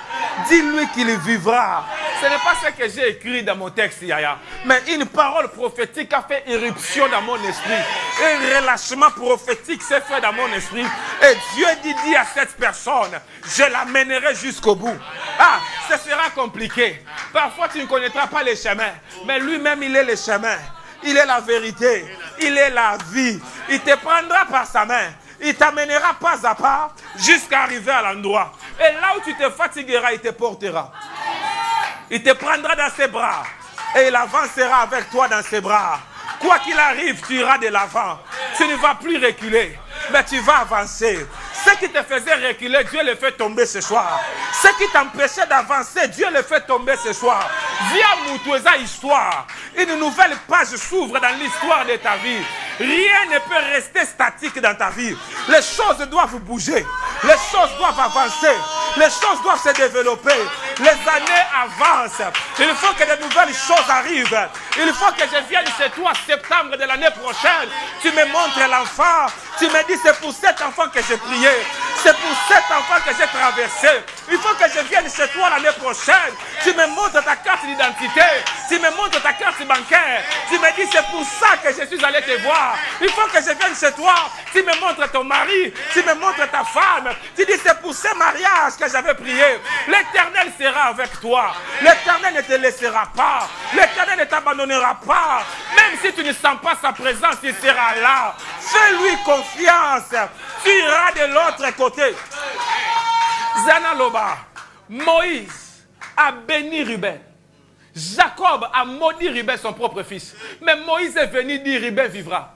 Dis-lui qu'il vivra. Ce n'est pas ce que j'ai écrit dans mon texte, Yaya. Mais une parole prophétique a fait irruption dans mon esprit. Un relâchement prophétique s'est fait dans mon esprit. Et Dieu dit à cette personne, je l'amènerai jusqu'au bout. Ah, ce sera compliqué. Parfois, tu ne connaîtras pas les chemins. Mais lui-même, il est le chemin. Il est la vérité. Il est la vie. Il te prendra par sa main. Il t'amènera pas à pas jusqu'à arriver à l'endroit. Et là où tu te fatigueras, il te portera. Il te prendra dans ses bras. Et il avancera avec toi dans ses bras. Quoi qu'il arrive, tu iras de l'avant. Tu ne vas plus reculer, mais tu vas avancer. Ce qui te faisait reculer, Dieu le fait tomber ce soir. Ce qui t'empêchait d'avancer, Dieu le fait tomber ce soir. Via Moutoueza Histoire, une nouvelle page s'ouvre dans l'histoire de ta vie. Rien ne peut rester statique dans ta vie. Les choses doivent bouger. Les choses doivent avancer. Les choses doivent se développer. Les années avancent. Il faut que de nouvelles choses arrivent. Il faut que je vienne chez toi en septembre de l'année prochaine. Tu me montres l'enfant. Tu me dis c'est pour cet enfant que j'ai prié. C'est pour cet enfant que j'ai traversé. Il faut que je vienne chez toi l'année prochaine. Tu me montres ta carte d'identité. Tu me montres ta carte bancaire. Tu me dis c'est pour ça que je suis allé te voir. Il faut que je vienne chez toi. Tu me montres ton mari. Tu me montres ta femme. Tu dis c'est pour ce mariage que j'avais prié. L'Éternel sera avec toi. L'Éternel ne te laissera pas. L'Éternel ne t'abandonnera pas. Même si tu ne sens pas sa présence, il sera là. Fais-lui confiance. Tu iras de l'autre côté. Zanaloba, Moïse a béni Ruben. Jacob a maudit Ruben, son propre fils. Mais Moïse est venu dire Ruben vivra.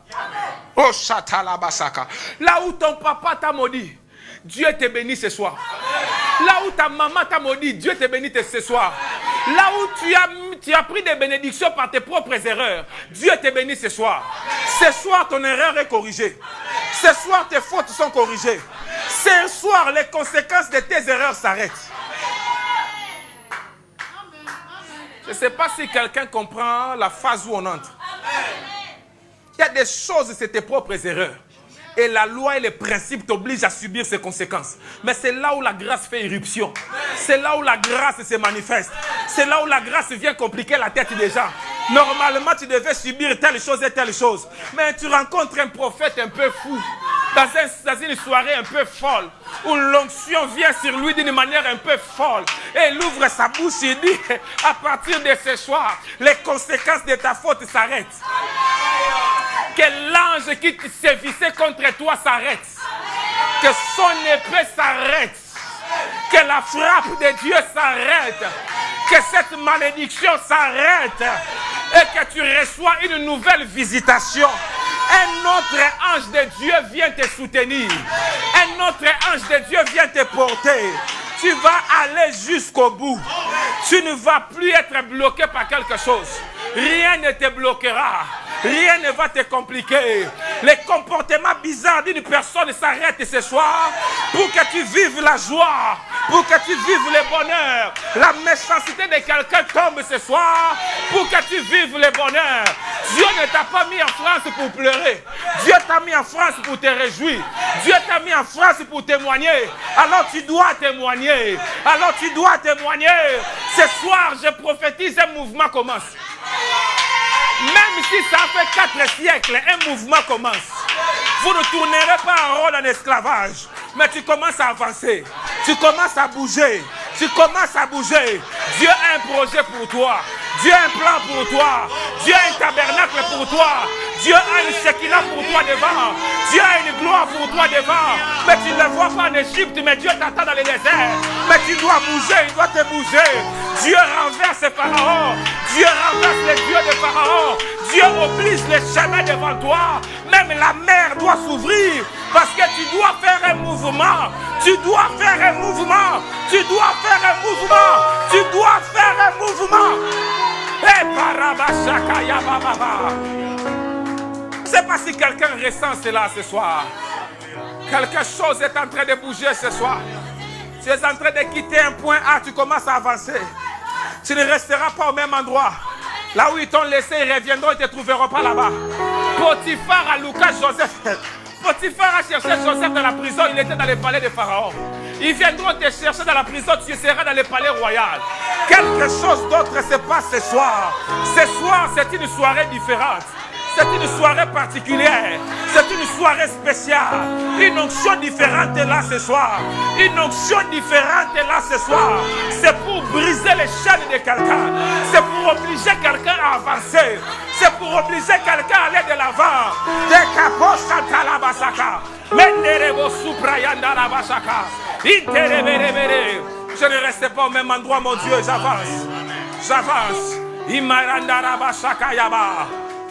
Oh, Chatalabasaka. Là où ton papa t'a maudit, Dieu te bénit ce soir. Là où ta maman t'a maudit, Dieu te bénit ce soir. Là où tu as pris des bénédictions par tes propres erreurs, Dieu te bénit ce soir. Ce soir, ton erreur est corrigée. Ce soir, tes fautes sont corrigées. Ce soir, les conséquences de tes erreurs s'arrêtent. Je ne sais pas si quelqu'un comprend la phase où on entre. Il y a des choses, c'est tes propres erreurs. Et la loi et les principes t'obligent à subir ces conséquences. Mais c'est là où la grâce fait irruption. C'est là où la grâce se manifeste. C'est là où la grâce vient compliquer la tête des gens. Normalement, tu devais subir telle chose et telle chose. Mais tu rencontres un prophète un peu fou. Dans une soirée un peu folle. Où l'onction vient sur lui d'une manière un peu folle. Et il ouvre sa bouche et dit, à partir de ce soir, les conséquences de ta faute s'arrêtent. Que l'ange qui te sévissait contre toi s'arrête. Que son épée s'arrête. Que la frappe de Dieu s'arrête. Que cette malédiction s'arrête. Et que tu reçois une nouvelle visitation. Un autre ange de Dieu vient te soutenir. Un autre ange de Dieu vient te porter. Tu vas aller jusqu'au bout. Tu ne vas plus être bloqué par quelque chose. Rien ne te bloquera. Rien ne va te compliquer. Les comportements bizarres d'une personne s'arrêtent ce soir pour que tu vives la joie, pour que tu vives le bonheur. La méchanceté de quelqu'un tombe ce soir pour que tu vives le bonheur. Dieu ne t'a pas mis en France pour pleurer. Dieu t'a mis en France pour te réjouir. Dieu t'a mis en France pour témoigner. Alors tu dois témoigner. Alors tu dois témoigner. Ce soir, je prophétise, un mouvement commence. Même si ça fait 4 siècles, un mouvement commence. Vous ne tournerez pas en rôle en esclavage. Mais tu commences à avancer. Tu commences à bouger. Tu commences à bouger. Dieu a un projet pour toi. Dieu a un plan pour toi. Dieu a un tabernacle pour toi. Dieu a une Shekinah pour toi devant. Dieu a une gloire pour toi devant. Mais tu ne le vois pas en Égypte, mais Dieu t'attend dans le désert. Mais tu dois bouger, il doit te bouger. Dieu renverse Pharaon. Dieu renverse les dieux de Pharaon. Dieu oblige les chemins devant toi. Même la mer doit s'ouvrir. Parce que tu dois faire un mouvement. Tu dois faire un mouvement. Tu dois faire un mouvement. Tu dois faire un mouvement. sais pas si quelqu'un ressent cela ce soir. Quelque chose est en train de bouger ce soir. Tu es en train de quitter un point A, tu commences à avancer. Tu ne resteras pas au même endroit. Là où ils t'ont laissé, ils reviendront, ils ne te trouveront pas là-bas. Potiphar a Lucas Joseph. Potiphar a cherché Joseph dans la prison, il était dans le palais de Pharaon. Ils viendront te chercher dans la prison, tu seras dans le palais royal. Quelque chose d'autre se passe ce soir. Ce soir, c'est une soirée différente. C'est une soirée particulière. C'est une soirée spéciale. Une onction différente est là ce soir. Une onction différente est là ce soir. C'est pour briser les chaînes de quelqu'un. C'est pour obliger quelqu'un à avancer. C'est pour obliger quelqu'un à aller de l'avant. Je ne reste pas au même endroit, mon Dieu. J'avance. J'avance.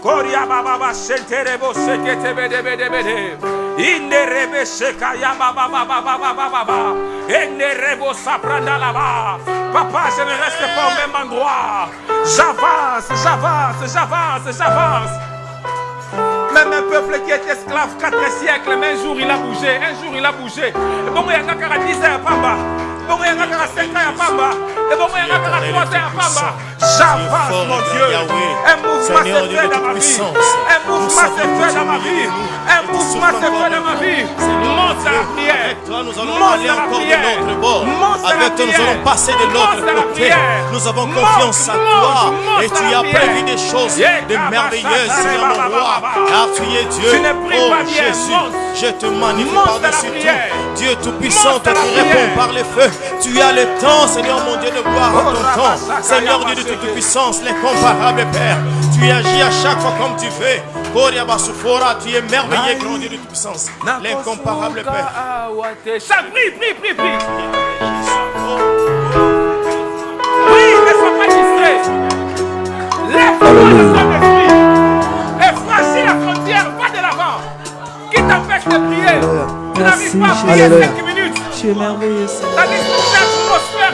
Koria baba senterebo sekete bede bede bede. Inderebe sekaya baba baba baba baba. Inderebo sapranda là-bas. Papa, je ne reste pas au même endroit. J'avance, j'avance, j'avance, j'avance. Même un peuple qui est esclave 4 siècles, mais un jour il a bougé, un jour il a bougé. Bon, il y a 10 ans à Pamba. Bon, il y a 5 ans à Pamba. Et bon, il y a 3 ans à Pamba. J'avance, mon Dieu. Un mouvement s'est fait dans ma vie. Un mouvement s'est fait dans ma vie. Un mouvement s'est fait dans ma vie. Monte à la prière. Nous allons aller encore de notre bord. Avec toi, nous allons passer de l'autre côté. Nous avons confiance en toi. Et tu as prévu des choses de merveilleuses, Seigneur mon roi. Car tu es Dieu. Oh Jésus, je te magnifie par-dessus tout. Dieu tout-puissant, toi qui réponds par le feu. Tu as le temps, Seigneur mon Dieu, de voir ton temps. Seigneur Dieu de toute puissance, l'incomparable Père. Tu agis à chaque fois comme tu veux. Tu es merveilleux, grand Dieu de toute puissance. L'incomparable Père. Prie, prie, prie, prie. Prie, ne sois pas distrait. Lève-toi de ton esprit. Et franchis la frontière, va de l'avant. Qui t'empêche de prier? Tu n'arrives pas à prier 5 minutes. Tu es merveilleux, Seigneur. La atmosphère.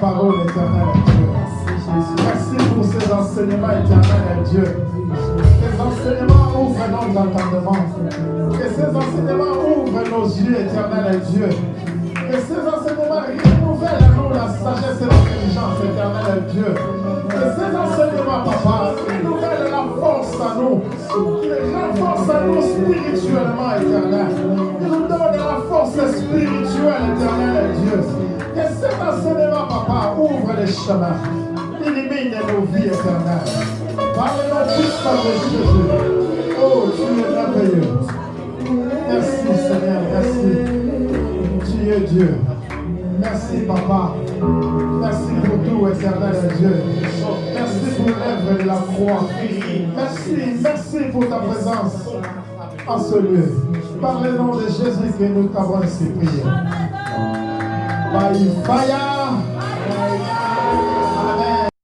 parole, éternel Dieu. Merci pour ces enseignements, éternel Dieu. Ces enseignements ouvrent notre entendement. Que ces enseignements ouvrent nos yeux, éternel Dieu. Que ces enseignements renouvellent à nous la sagesse et l'intelligence, éternel Dieu. Que ces enseignements, papa, renouvellent la force à nous. Qu'ils renforcent à nous spirituellement, éternel. Qu'ils nous donnent la force spirituelle, éternel Dieu. Que cet enseignement, papa, ouvre les chemins. Illumine nos vies éternelles. Par le nom puissant de Jésus. Oh, tu es merveilleux. Merci, Seigneur, merci. Tu es Dieu. Merci, Papa. Merci pour tout, éternel Dieu. Merci pour l'œuvre de la croix. Merci pour ta présence en ce lieu. Par le nom de Jésus que nous t'avons ainsi prié. By fire.